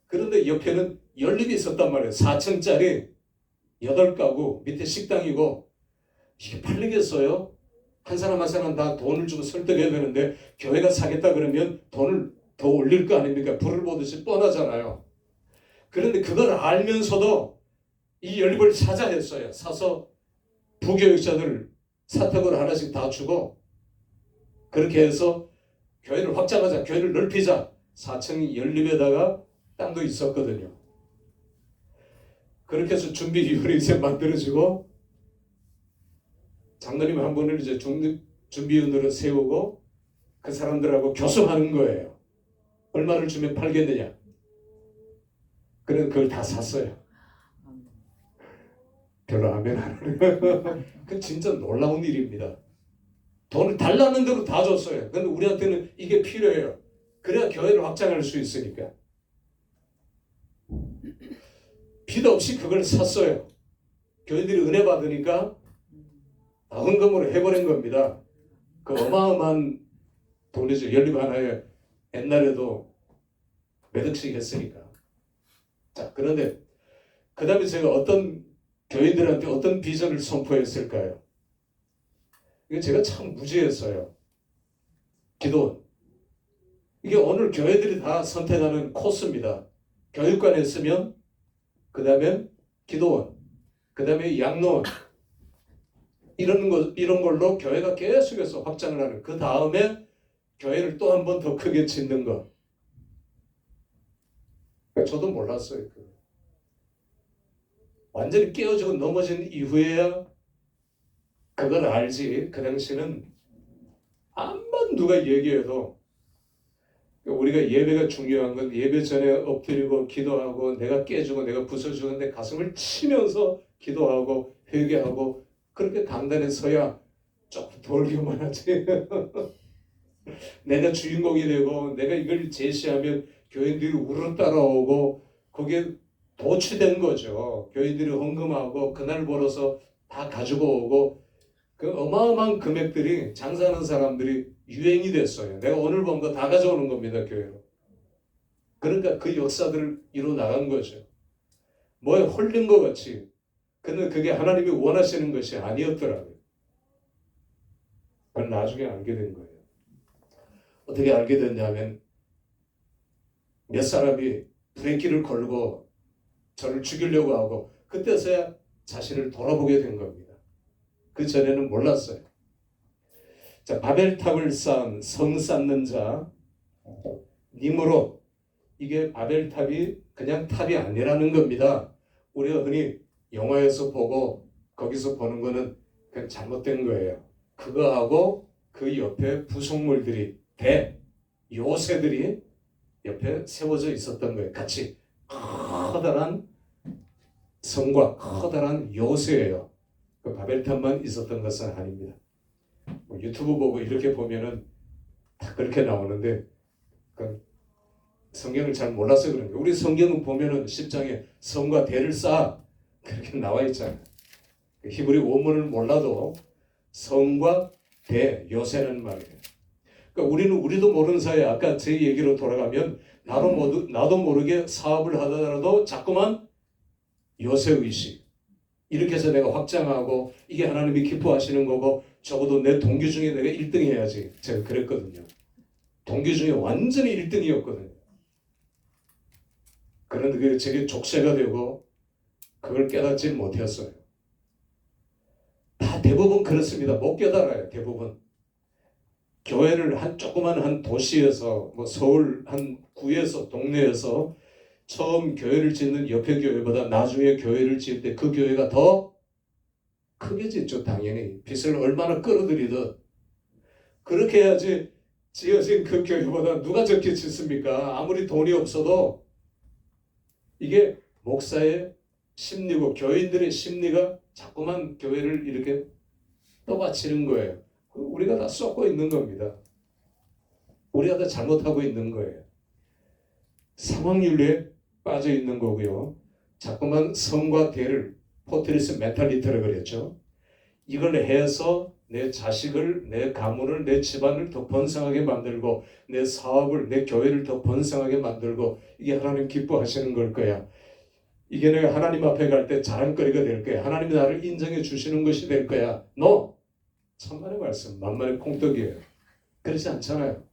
그런데 옆에는 연립이 있었단 말이에요. 4층짜리 8가구 밑에 식당이고 이게 팔리겠어요? 한 사람 한 사람 다 돈을 주고 설득해야 되는데 교회가 사겠다 그러면 돈을 더 올릴 거 아닙니까? 불을 보듯이 뻔하잖아요. 그런데 그걸 알면서도 이 연립을 사자 했어요. 사서 부교육자들 사택으로 하나씩 다 주고 그렇게 해서 교회를 확장하자, 교회를 넓히자. 4층 연립에다가 땅도 있었거든요. 그렇게 해서 준비위원회 이제 만들어지고 장로님 한 분을 이제 준비위원으로 세우고 그 사람들하고 교섭하는 거예요. 얼마를 주면 팔겠느냐. 그래서 그걸 다 샀어요. 별로 하면 안 하는. 그 진짜 놀라운 일입니다. 돈을 달라는 대로 다 줬어요. 근데 우리한테는 이게 필요해요. 그래야 교회를 확장할 수 있으니까. 빚 없이 그걸 샀어요. 교인들이 은혜 받으니까 다 헌금으로 해버린 겁니다. 그 어마어마한 돈이죠. 연립 하나에 옛날에도 몇 억씩 했으니까. 자, 그런데 그 다음에 제가 어떤 교인들한테 어떤 비전을 선포했을까요? 이게 제가 참 무지했어요. 기도원. 이게 오늘 교회들이 다 선택하는 코스입니다. 교육관에 있으면 그 다음에 기도원, 그 다음에 양로원 이런 걸로 교회가 계속해서 확장을 하는. 그 다음에 교회를 또 한 번 더 크게 짓는 것. 저도 몰랐어요. 완전히 깨어지고 넘어진 이후에야 그걸 알지. 그 당시에는 암만 누가 얘기해도 우리가 예배가 중요한 건 예배 전에 엎드리고 기도하고 내가 깨주고 내가 부숴주고 내 가슴을 치면서 기도하고 회개하고 그렇게 강단에 서야 조금 덜 교만하지. 내가 주인공이 되고 내가 이걸 제시하면 교인들이 우르르 따라오고 그게 도취된 거죠. 교인들이 헌금하고 그날 벌어서 다 가지고 오고 그 어마어마한 금액들이 장사하는 사람들이 유행이 됐어요. 내가 오늘 본 거 다 가져오는 겁니다. 교회로. 그러니까 그 역사들을 이루어 나간 거죠. 뭐에 홀린 것 같이. 근데 그게 하나님이 원하시는 것이 아니었더라고요. 그걸 나중에 알게 된 거예요. 어떻게 알게 됐냐면 몇 사람이 브레이크를 걸고 저를 죽이려고 하고 그때서야 자신을 돌아보게 된 겁니다. 그 전에는 몰랐어요. 자, 바벨탑을 쌓은 성 쌓는 자 니므롯 이게 바벨탑이 그냥 탑이 아니라는 겁니다. 우리가 흔히 영화에서 보고 거기서 보는 거는 그냥 잘못된 거예요. 그거하고 그 옆에 부속물들이 요새들이 옆에 세워져 있었던 거예요. 같이 커다란 성과 커다란 요새예요. 그 바벨탑만 있었던 것은 아닙니다. 뭐 유튜브 보고 이렇게 보면은 다 그렇게 나오는데 그 성경을 잘 몰라서 그런 거예요. 우리 성경을 보면은 10장에 성과 대를 쌓아 그렇게 나와 있잖아요. 히브리 원문을 몰라도 성과 대 요새는 말이에요. 그러니까 우리도 모르는 사이에 아까 제 얘기로 돌아가면 나도 모르게 사업을 하더라도 자꾸만 요새 의식 이렇게 해서 내가 확장하고 이게 하나님이 기뻐하시는 거고 적어도 내 동기 중에 내가 1등 해야지. 제가 그랬거든요. 동기 중에 완전히 1등이었거든요. 그런데 그게 제게 족쇄가 되고 그걸 깨닫지 못했어요. 다 대부분 그렇습니다. 못 깨달아요. 대부분. 교회를 조그만 한 도시에서 뭐 서울 한 구에서 동네에서 처음 교회를 짓는 옆에 교회보다 나중에 교회를 지을 때 그 교회가 더 크게 짓죠. 당연히 빚을 얼마나 끌어들이든 그렇게 해야지 지어진 그 교회보다 누가 적게 짓습니까? 아무리 돈이 없어도 이게 목사의 심리고 교인들의 심리가 자꾸만 교회를 이렇게 떠받치는 거예요. 우리가 다 쏟고 있는 겁니다. 우리가 다 잘못하고 있는 거예요. 상황윤리에 빠져 있는 거고요. 자꾸만 성과 대를 포트리스 멘탈리티라고 그랬죠. 이걸 해서 내 자식을, 내 가문을, 내 집안을 더 번성하게 만들고 내 사업을, 내 교회를 더 번성하게 만들고 이게 하나님 기뻐하시는 걸 거야. 이게 내가 하나님 앞에 갈 때 자랑거리가 될 거야. 하나님이 나를 인정해 주시는 것이 될 거야. 천만의 말씀, 만만의 콩떡이에요. 그렇지 않잖아요.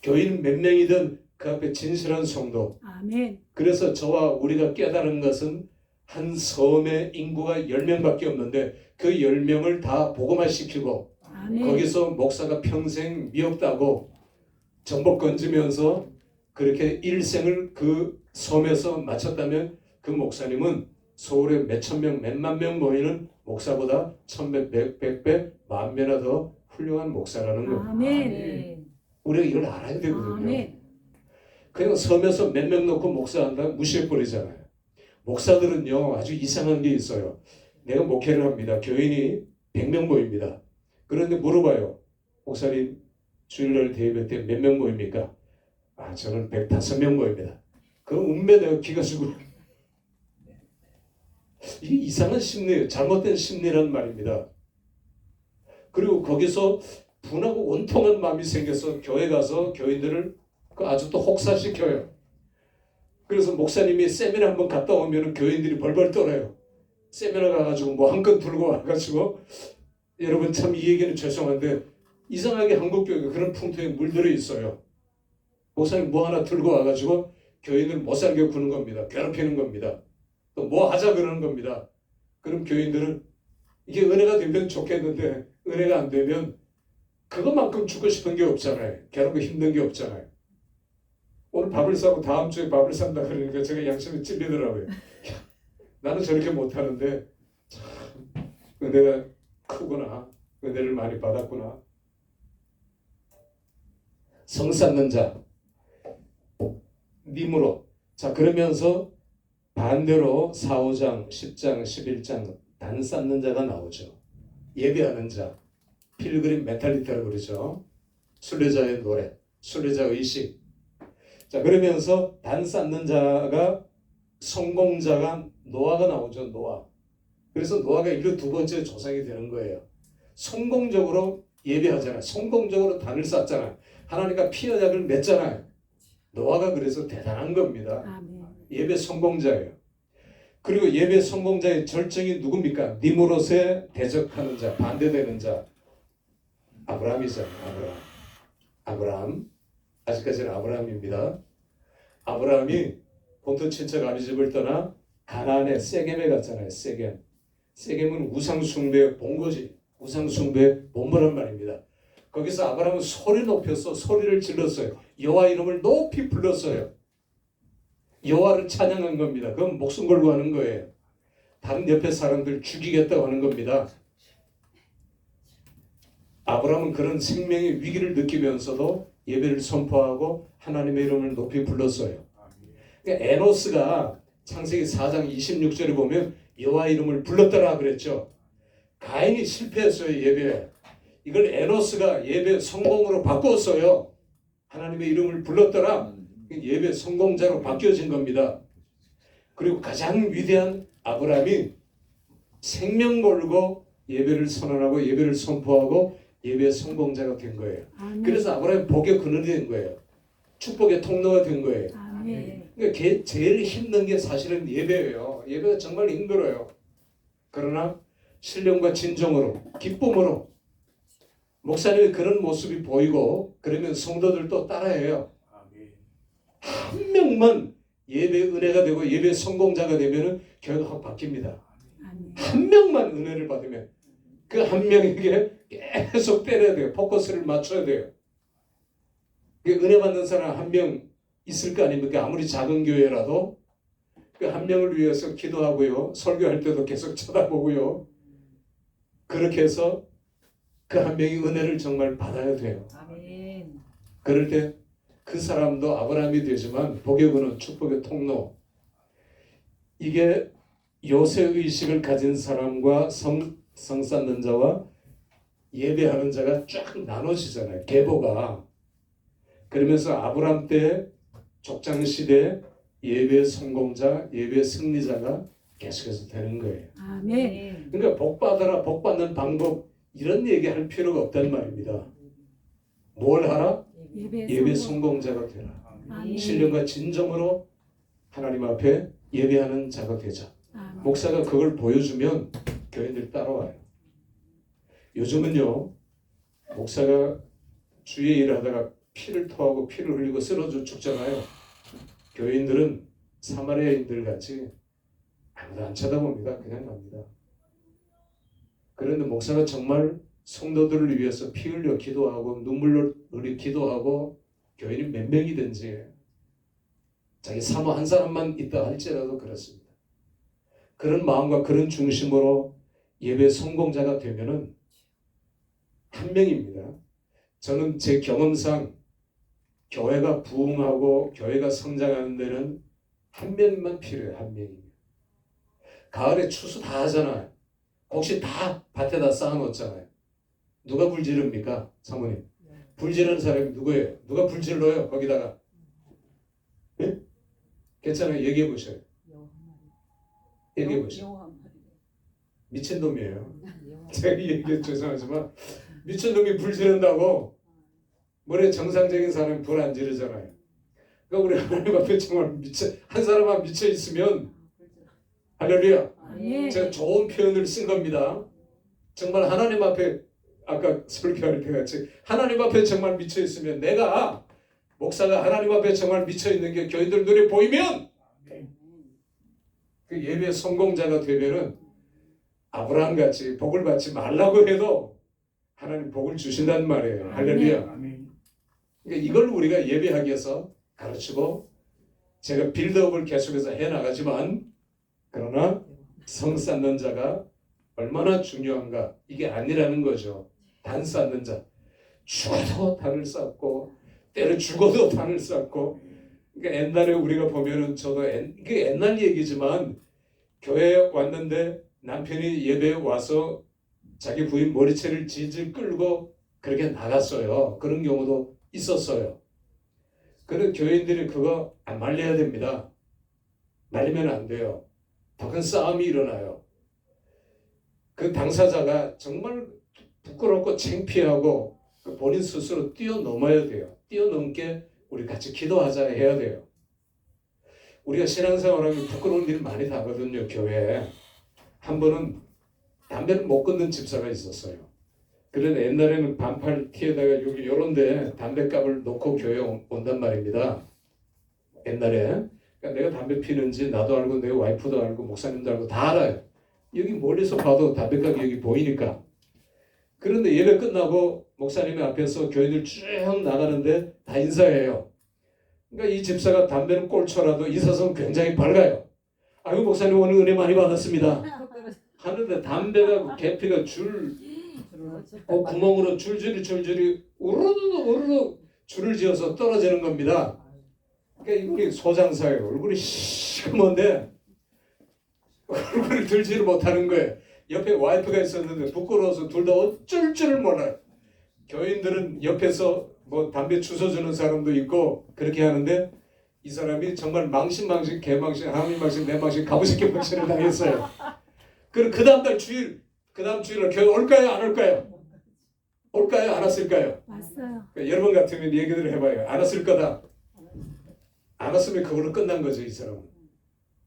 교인 몇 명이든 그 앞에 진실한 성도. 아멘. 그래서 저와 우리가 깨달은 것은 한 섬에 인구가 10명밖에 없는데 그 10명을 다 복음화시키고 아멘. 거기서 목사가 평생 미역따고 전복 건지면서 그렇게 일생을 그 섬에서 마쳤다면 그 목사님은 서울에 몇천 명, 몇만 명 모이는 목사보다 천배, 백배, 만배나 더 훌륭한 목사라는 겁니다. 아멘. 우리가 이걸 알아야 되거든요. 아멘. 그냥 섬에서 몇 명 놓고 목사한다 무시해버리잖아요. 목사들은요 아주 이상한 게 있어요. 내가 목회를 합니다. 교인이 100명 모입니다. 그런데 물어봐요. 목사님 주일날 대예배 때 몇 명 모입니까? 저는 105명 모입니다. 그럼 운매 내가 기가 죽어. 이게 이상한 심리예요. 잘못된 심리란 말입니다. 그리고 거기서 분하고 원통한 마음이 생겨서 교회 가서 교인들을 아주 또 혹사시켜요. 그래서 목사님이 세미나 한번 갔다 오면 교인들이 벌벌 떨어요. 세미나 가가지고 뭐 한 건 들고 와가지고 여러분 참 이 얘기는 죄송한데 이상하게 한국 교회가 그런 풍토에 물들어 있어요. 목사님 뭐 하나 들고 와가지고 교인을 못 살게 구는 겁니다. 괴롭히는 겁니다. 또 뭐 하자 그러는 겁니다. 그럼 교인들은 이게 은혜가 되면 좋겠는데 은혜가 안 되면 그것만큼 주고 싶은 게 없잖아요. 괴롭고 힘든 게 없잖아요. 오늘 밥을 싸고 다음 주에 밥을 산다 그러니까 제가 양심이 찔리더라고요. 나는 저렇게 못하는데 참 은혜가 크구나. 은혜를 많이 받았구나. 성 쌓는 자 님으로. 자 그러면서 반대로 4, 5장, 10장, 11장 단 쌓는 자가 나오죠. 예배하는 자, 필그림 멘탈리티라고 그러죠. 순례자의 노래, 순례자 의식. 자 그러면서 단 쌓는 자가 성공자가 노아가 나오죠. 노아. 그래서 노아가 인류 두 번째 조상이 되는 거예요. 성공적으로 예배하잖아요. 성공적으로 단을 쌓잖아요. 하나님과 피언약을 맺잖아요. 노아가 그래서 대단한 겁니다. 아멘. 예배 성공자예요. 그리고 예배 성공자의 절정이 누굽니까? 니무롯에 대적하는 자, 반대되는 자. 아브라함이잖아요. 아브라함. 아직까지는 아브라함입니다. 아브라함이 본토 친척 아비 집을 떠나 가나안의 세겜에 갔잖아요. 세겜은 우상숭배의 본거지. 우상숭배의 본부란 말입니다. 거기서 아브라함은 소리 높여서 소리를 질렀어요. 여호와 이름을 높이 불렀어요. 여호와를 찬양한 겁니다. 그건 목숨 걸고 하는 거예요. 다른 옆에 사람들 죽이겠다고 하는 겁니다. 아브라함은 그런 생명의 위기를 느끼면서도 예배를 선포하고 하나님의 이름을 높이 불렀어요. 그러니까 에노스가 창세기 4장 26절에 보면 여호와 이름을 불렀더라 그랬죠. 가인이 실패했어요. 예배에. 이걸 에노스가 예배 성공으로 바꿨어요. 하나님의 이름을 불렀더라. 예배 성공자로 바뀌어진 겁니다. 그리고 가장 위대한 아브라함이 생명 걸고 예배를 선언하고 예배를 선포하고 예배의 성공자가 된 거예요. 아멘. 그래서 아브라함이 복의 근원이 된 거예요. 축복의 통로가 된 거예요. 아멘. 그러니까 제일 힘든 게 사실은 예배예요. 예배가 정말 힘들어요. 그러나 신령과 진정으로 기쁨으로 목사님이 그런 모습이 보이고 그러면 성도들도 따라해요. 한 명만 예배 은혜가 되고 예배 성공자가 되면은 교회가 확 바뀝니다. 아멘. 한 명만 은혜를 받으면 그 한 명에게 계속 때려야 돼요. 포커스를 맞춰야 돼요. 그 은혜 받는 사람 한 명 있을 거 아닙니까? 아무리 작은 교회라도 그 한 명을 위해서 기도하고요. 설교할 때도 계속 쳐다보고요. 그렇게 해서 그 한 명이 은혜를 정말 받아야 돼요. 아멘. 그럴 때 그 사람도 아브라함이 되지만 복의 근원, 축복의 통로. 이게 요새 의식을 가진 사람과 성 쌓는 자와 예배하는 자가 쫙 나눠지잖아요. 계보가. 그러면서 아브라함 때 족장 시대 예배 성공자, 예배 승리자가 계속해서 되는 거예요. 아멘. 그러니까 복 받아라, 복 받는 방법 이런 얘기할 필요가 없단 말입니다. 뭘 하라? 예배 성공자가 되라. 아멘. 신령과 진정으로 하나님 앞에 예배하는 자가 되자. 아멘. 목사가 그걸 보여주면 교인들 따라와요. 요즘은요, 목사가 주의 일을 하다가 피를 토하고 피를 흘리고 쓰러져 죽잖아요. 교인들은 사마리아인들 같이 아무도 안 쳐다봅니다. 그냥 갑니다. 그런데 목사가 정말 성도들을 위해서 피 흘려 기도하고 눈물로 흘려 기도하고 교인이 몇 명이든지 자기 사모 한 사람만 있다 할지라도 그렇습니다. 그런 마음과 그런 중심으로 예배 성공자가 되면은 한 명입니다. 저는 제 경험상 교회가 부흥하고 교회가 성장하는 데는 한 명만 필요해요. 한 명이면. 가을에 추수 다 하잖아요. 혹시 다 밭에다 쌓아놓잖아요. 누가 불 지릅니까? 사모님. 불 지르는 사람이 누구예요? 누가 불 질러요? 거기다가. 예? 괜찮아요. 얘기해 보셔요. 얘기해 보셔요. 미친놈이에요. 제가 얘기해 죄송하지만 미친놈이 불 지른다고 머리에 정상적인 사람이 불 안 지르잖아요. 그러니까 우리 하나님 앞에 정말 한 사람만 미쳐 있으면 할렐루야. 아멘. 제가 좋은 표현을 쓴 겁니다. 정말 하나님 앞에 아까 설교할 때 같이 하나님 앞에 정말 미쳐 있으면 내가 목사가 하나님 앞에 정말 미쳐 있는 게 교인들 눈에 보이면 그 예배 성공자가 되면은 아브라함 같이 복을 받지 말라고 해도 하나님 복을 주신다는 말이에요. 할렐루야. 그러니까 이걸 우리가 예배하기 위해서 가르치고 제가 빌드업을 계속해서 해나가지만 그러나 성 쌓는 자가 얼마나 중요한가 이게 아니라는 거죠. 단 쌓는 자 죽어도 단을 쌓고 때려 죽어도 단을 쌓고 그러니까 옛날에 우리가 보면은 저도 이게 옛날 얘기지만 교회에 왔는데 남편이 예배에 와서 자기 부인 머리채를 질질 끌고 그렇게 나갔어요. 그런 경우도 있었어요. 그런 교인들이 그거 안 말려야 됩니다. 말리면 안 돼요. 더 큰 싸움이 일어나요. 그 당사자가 정말 부끄럽고 창피하고 본인 스스로 뛰어넘어야 돼요. 뛰어넘게 우리 같이 기도하자 해야 돼요. 우리가 신앙생활하면 부끄러운 일 많이 하거든요. 교회에. 한 번은 담배를 못 끊는 집사가 있었어요. 그런데 옛날에는 반팔 티에다가 여기 요런 데 담배값을 놓고 교회에 온단 말입니다. 옛날에. 그러니까 내가 담배 피는지 나도 알고 내 와이프도 알고 목사님도 알고 다 알아요. 여기 멀리서 봐도 담배값이 여기 보이니까. 그런데 예배 끝나고 목사님의 앞에서 교인들 쭉 나가는데 다 인사해요. 그러니까 이 집사가 담배는 꼴초라도 이사성 굉장히 밝아요. 아이고 목사님 오늘 은혜 많이 받았습니다. 하는데 담배가 계피가 구멍으로 줄줄이 우르르 줄을 지어서 떨어지는 겁니다. 그러니까 이분이 소장사예요. 얼굴이 시커먼데 얼굴을 들지를 못하는 거예요. 옆에 와이프가 있었는데 부끄러워서 둘 다 어쩔 줄을 몰라요. 교인들은 옆에서 뭐 담배 주워주는 사람도 있고 그렇게 하는데 이 사람이 정말 망신, 개망신, 하나님 망신, 내 망신, 가부식계 망신을 당했어요. 그 다음 주일 교회 올까요? 안 올까요? 올까요? 안 왔을까요? 왔어요. 그러니까 여러분 같으면 얘기를 해봐요. 안 왔을 거다. 안 왔으면 그걸로 끝난 거죠. 이 사람은.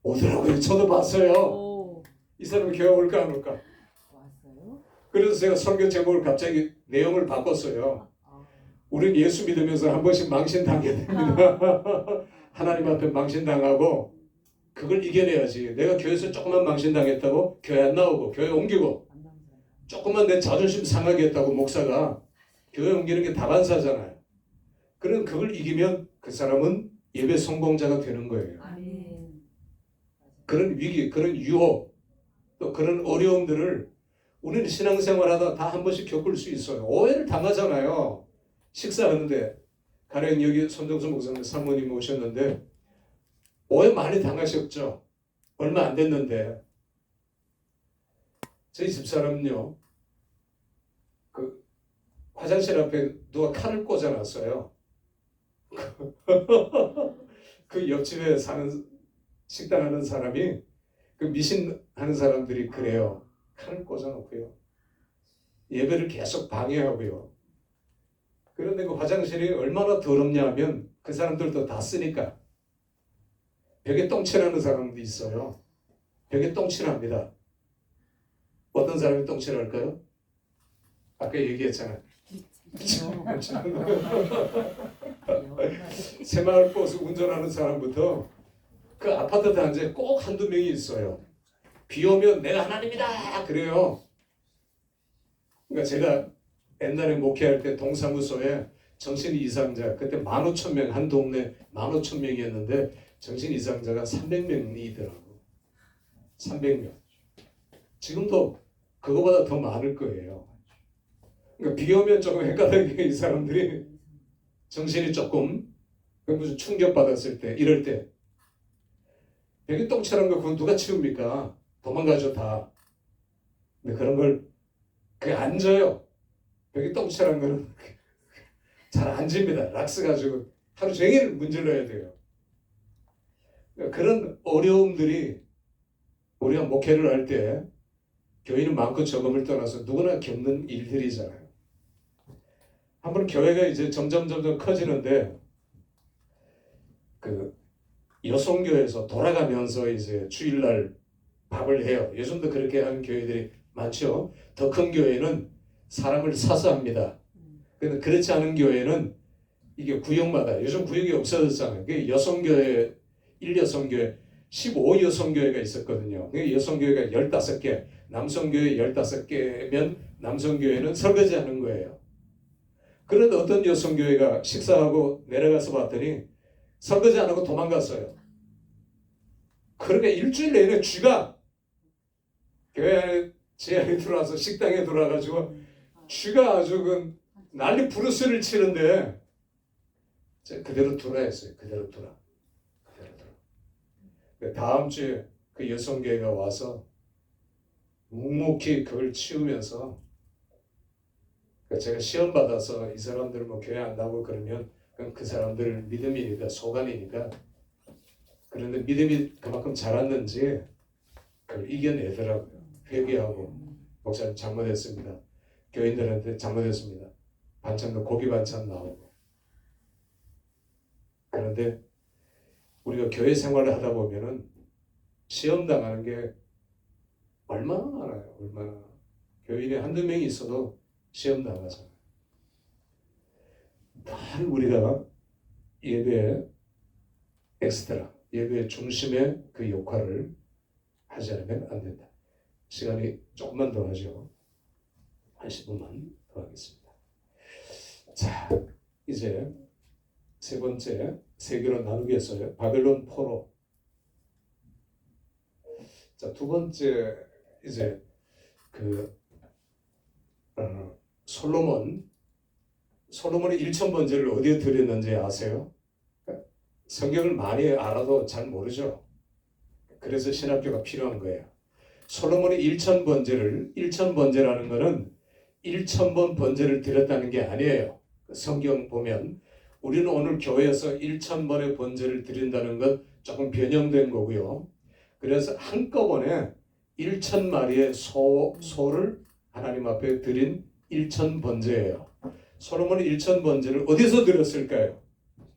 오더라고요. 저도 봤어요. 오. 이 사람이 교회 올까 안 올까? 왔어요? 그래서 제가 설교 제목을 갑자기 내용을 바꿨어요. 우린 예수 믿으면서 한 번씩 망신 당해야 됩니다. 하나님 앞에 망신 당하고 그걸 이겨내야지. 내가 교회에서 조금만 망신 당했다고 교회 안 나오고 교회 옮기고 조금만 내 자존심 상하게 했다고 목사가 교회 옮기는 게 다반사잖아요. 그럼 그걸 이기면 그 사람은 예배 성공자가 되는 거예요. 아멘. 그런 위기, 그런 유혹, 또 그런 어려움들을 우리는 신앙생활하다 다 한 번씩 겪을 수 있어요. 오해를 당하잖아요. 식사하는데 가령 여기 손정수 목사님 사모님 오셨는데 오해 많이 당하셨죠. 얼마 안 됐는데 저희 집사람은요 그 화장실 앞에 누가 칼을 꽂아놨어요. 그 옆집에 사는 식당 하는 사람이 그 미신 하는 사람들이 그래요. 칼을 꽂아놓고요. 예배를 계속 방해하고요. 그런데 그 화장실이 얼마나 더럽냐 하면 그 사람들도 다 쓰니까 벽에 똥칠하는 사람도 있어요. 벽에 똥칠합니다. 어떤 사람이 똥칠할까요? 아까 얘기했잖아요. 새마을버스 운전하는 사람부터 그 아파트 단지에 꼭 한두 명이 있어요. 비 오면 내가 하나님이다 그래요. 그러니까 제가 옛날에 목회할 때 동사무소에 정신 이상자 그때 15,000명 한 동네 15,000명이었는데 정신 이상자가 300명이더라고. 300명. 지금도 그거보다 더 많을 거예요. 그러니까 비 오면 조금 헷갈리게 이 사람들이 정신이 조금 무슨 충격받았을 때 이럴 때 벽에 똥칠한 거 그건 누가 치웁니까? 도망가죠 다. 근데 그런 걸 그게 안 져요. 벽에 똥칠한 거는 잘 안 집니다. 락스 가지고 하루 종일 문질러야 돼요. 그러니까 그런 어려움들이 우리가 목회를 할 때 교인은 많고 적음을 떠나서 누구나 겪는 일들이잖아요. 한번 교회가 이제 점점 커지는데 그 여성교회에서 돌아가면서 이제 주일날 밥을 해요. 요즘도 그렇게 하는 교회들이 많죠. 더 큰 교회는 사람을 사서 합니다. 근데 그렇지 않은 교회는 이게 구역마다 요즘 구역이 없어졌잖아요. 그게 여성교회, 1여성교회, 15여성교회가 있었거든요. 그 여성교회가 15개, 남성교회 15개면 남성교회는 설거지하는 거예요. 그런데 어떤 여성교회가 식사하고 내려가서 봤더니 설거지 안 하고 도망갔어요. 그러니까 일주일 내내 쥐가 교회 지하에 들어와서 식당에 들어와가지고 쥐가 아주 그 난리 부르스를 치는데 그대로 두라 했어요. 그대로 두라. 다음 주에 그 여성교회가 와서 묵묵히 그걸 치우면서 제가 시험 받아서 이 사람들 뭐 교회 안 나오고 그러면 그 사람들 믿음이니까 소관이니까 그런데 믿음이 그만큼 자랐는지 그걸 이겨내더라고요. 회개하고 목사님 잘못했습니다. 교인들한테 잘못했습니다. 반찬도 고기 반찬 나오고 그런데 우리가 교회 생활을 하다 보면은 시험 당하는 게 얼마나 많아요. 얼마나 교인이 한두 명이 있어도 시험 당하잖아요. 늘 우리가 예배 엑스트라 예배 중심의 그 역할을 하지 않으면 안 된다. 시간이 조금만 더 하죠. 한 10분만 더 하겠습니다. 자, 이제 세 번째 세 개로 나누겠어요. 바벨론 포로. 자, 두 번째 이제 솔로몬이 1천 번제를 어디에 드렸는지 아세요? 성경을 많이 알아도 잘 모르죠. 그래서 신학교가 필요한 거예요. 솔로몬이 1천 번제라는 것은 1,000번 번제를 드렸다는 게 아니에요. 성경 보면 우리는 오늘 교회에서 1,000번의 번제를 드린다는 것 조금 변형된 거고요. 그래서 한꺼번에 1,000마리의 소를 하나님 앞에 드린 1,000 번제예요. 솔로몬이 1,000 번제를 어디서 드렸을까요?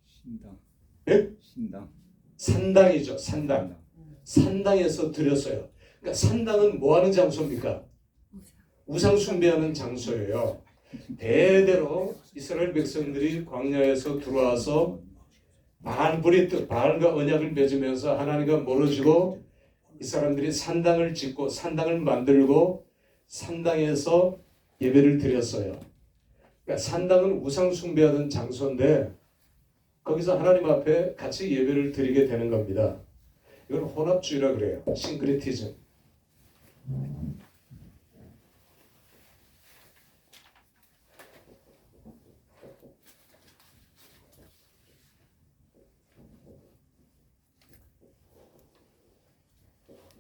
신당. 예? 신당. 산당이죠. 산당. 산당에서 드렸어요. 그러니까 산당은 뭐 하는 장소입니까? 우상 숭배하는 장소예요. 대대로 이스라엘 백성들이 광야에서 들어와서 바알과 언약을 맺으면서 하나님과 멀어지고 이 사람들이 산당을 짓고 산당을 만들고 산당에서 예배를 드렸어요. 그러니까 산당은 우상 숭배하던 장소인데 거기서 하나님 앞에 같이 예배를 드리게 되는 겁니다. 이건 혼합주의라 그래요. 싱크리티즘.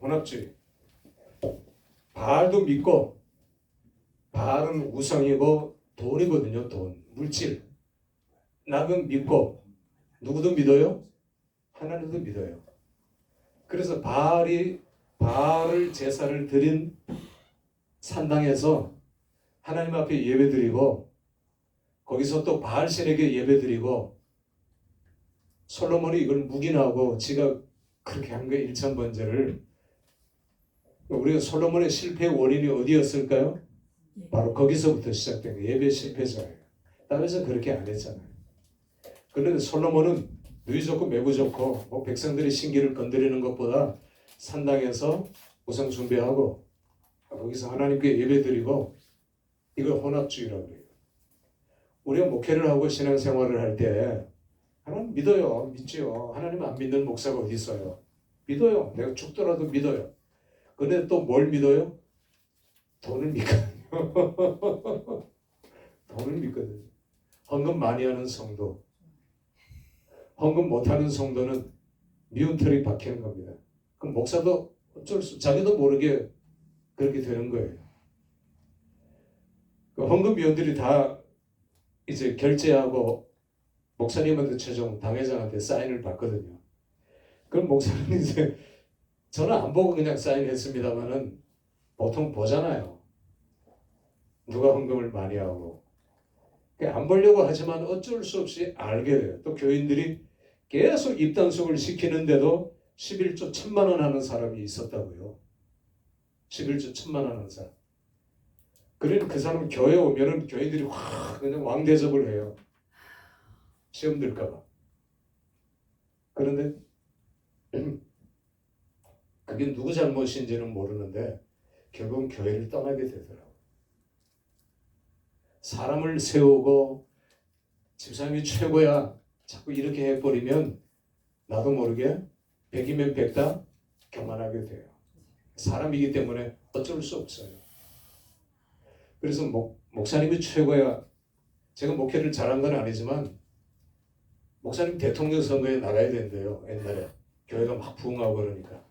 혼합주의. 바알도 믿고 바알은 우상이고 돈이거든요. 돈, 물질. 낙은 믿고 누구도 믿어요? 하나님도 믿어요. 그래서 바알을 제사를 드린 산당에서 하나님 앞에 예배드리고 거기서 또 바알신에게 예배드리고 솔로몬이 이걸 묵인하고 지가 그렇게 한 거예요. 1천 번제를. 우리가 솔로몬의 실패의 원인이 어디였을까요? 바로 거기서부터 시작된 거예요. 예배 실패자예요. 다윗은 그렇게 안 했잖아요. 그런데 솔로몬은 누이 좋고 매부 좋고 뭐 백성들의 신기를 건드리는 것보다 산당에서 우상 숭배하고 거기서 하나님께 예배드리고 이걸 혼합주의라고 해요. 우리가 목회를 하고 신앙생활을 할 때 하나님 믿어요. 믿지요. 하나님 안 믿는 목사가 어디 있어요? 믿어요. 내가 죽더라도 믿어요. 그런데 또 뭘 믿어요? 돈을 믿거든요. 돈을 믿거든요. 헌금 많이 하는 성도, 헌금 못하는 성도는 미운 털이 박히는 겁니다. 그럼 목사도 어쩔 수, 자기도 모르게 그렇게 되는 거예요. 그 헌금위원들이 다 이제 결제하고 목사님한테 최종 당회장한테 사인을 받거든요. 그럼 목사는 이제 저는 안 보고 그냥 사인했습니다만은 보통 보잖아요. 누가 헌금을 많이 하고. 안 보려고 하지만 어쩔 수 없이 알게 돼요. 또 교인들이 계속 입단속을 시키는데도 11조 1,000만 원 하는 사람이 있었다고요. 11조 1,000만 원 하는 사람. 그러니 그 사람 교회 오면은 교인들이 확 그냥 왕대접을 해요. 시험 들까봐. 그런데 그게 누구 잘못인지는 모르는데 결국은 교회를 떠나게 되더라고요. 사람을 세우고 집사님이 최고야 자꾸 이렇게 해버리면 나도 모르게 100이면 100다 교만하게 돼요. 사람이기 때문에 어쩔 수 없어요. 그래서 목사님이 최고야. 제가 목회를 잘한 건 아니지만 목사님 대통령 선거에 나가야 된대요. 옛날에 교회가 막 부흥하고 그러니까.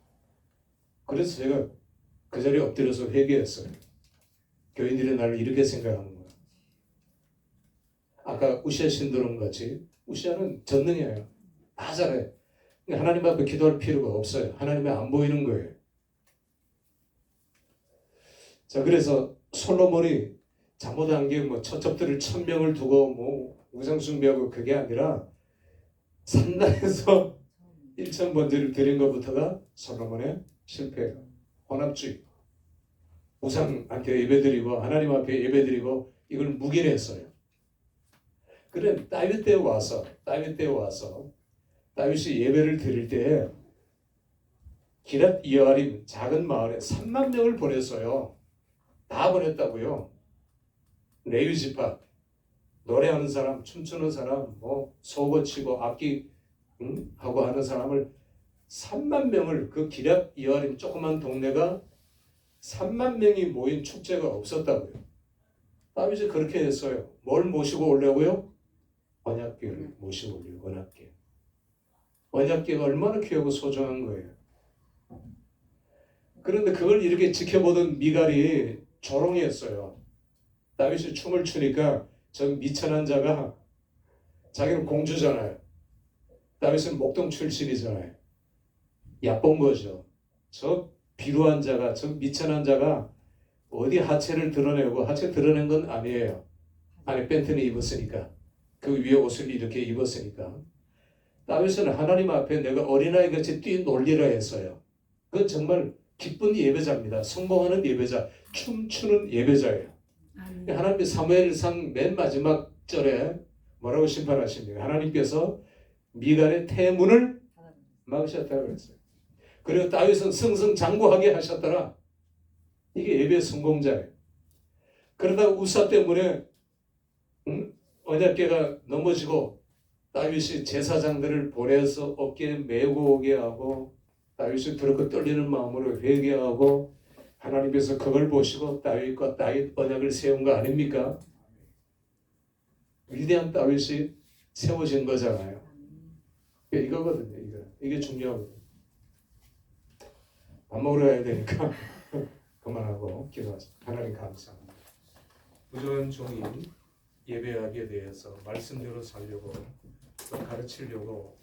그래서 제가 그 자리에 엎드려서 회개했어요. 교인들이 나를 이렇게 생각하는 거야. 아까 우시아 신드롬 같이 우시아는 전능이에요. 다 잘해. 하나님 앞에 기도할 필요가 없어요. 하나님이 안 보이는 거예요. 자, 그래서 솔로몬이 잘못한 게 뭐 처첩들을 1,000명을 두고 뭐 우상 숭배하고 그게 아니라 산당에서 1,000 번제를 드린 것부터가 솔로몬의 실패예요. 혼합주의. 우상한테 예배드리고 하나님 앞에 예배드리고 이걸 묵인했어요. 그래 다윗 때 와서 다윗이 예배를 드릴 때 기랏 여아림 작은 마을에 3만 명을 보냈어요. 다 보냈다고요. 레위 지파 노래하는 사람, 춤추는 사람, 뭐 소고 치고 악기 하고 하는 사람을 3만 명을 그 기럇 이하림 조그만 동네가 3만 명이 모인 축제가 없었다고요. 다윗이 그렇게 했어요. 뭘 모시고 오려고요? 언약궤를 모시고 오려고. 언약궤. 언약궤가 얼마나 귀하고 소중한 거예요. 그런데 그걸 이렇게 지켜보던 미갈이 조롱했어요. 다윗이 춤을 추니까 저 미천한 자가, 자기는 공주잖아요. 다윗은 목동 출신이잖아요. 얕본 거죠. 저 비루한 자가, 저 미천한 자가 어디 하체를 드러내고, 하체 드러낸 건 아니에요. 안에 팬티는 입었으니까. 그 위에 옷을 이렇게 입었으니까. 다윗은 하나님 앞에 내가 어린아이 같이 뛰놀리라 했어요. 그건 정말 기쁜 예배자입니다. 성공하는 예배자, 춤추는 예배자예요. 하나님이 사무엘상 맨 마지막 절에 뭐라고 심판하십니까? 하나님께서 미갈의 태문을 막으셨다고 그랬어요. 그리고 다윗은 승승장구하게 하셨더라. 이게 예배 성공자예요. 그러다가 우사 때문에 언약궤가 넘어지고 다윗이 제사장들을 보내서 어깨에 메고 오게 하고 다윗이 두렵고 떨리는 마음으로 회개하고 하나님께서 그걸 보시고 다윗과 다윗 언약을 세운 거 아닙니까? 위대한 다윗이 세워진 거잖아요. 이거거든요. 이게 중요하거든요. 밥 먹으러 가야 되니까 그만하고 기도하세요. 하나님 감사합니다. 부족한 종이 예배하기에 대해서 말씀대로 살려고 또 가르치려고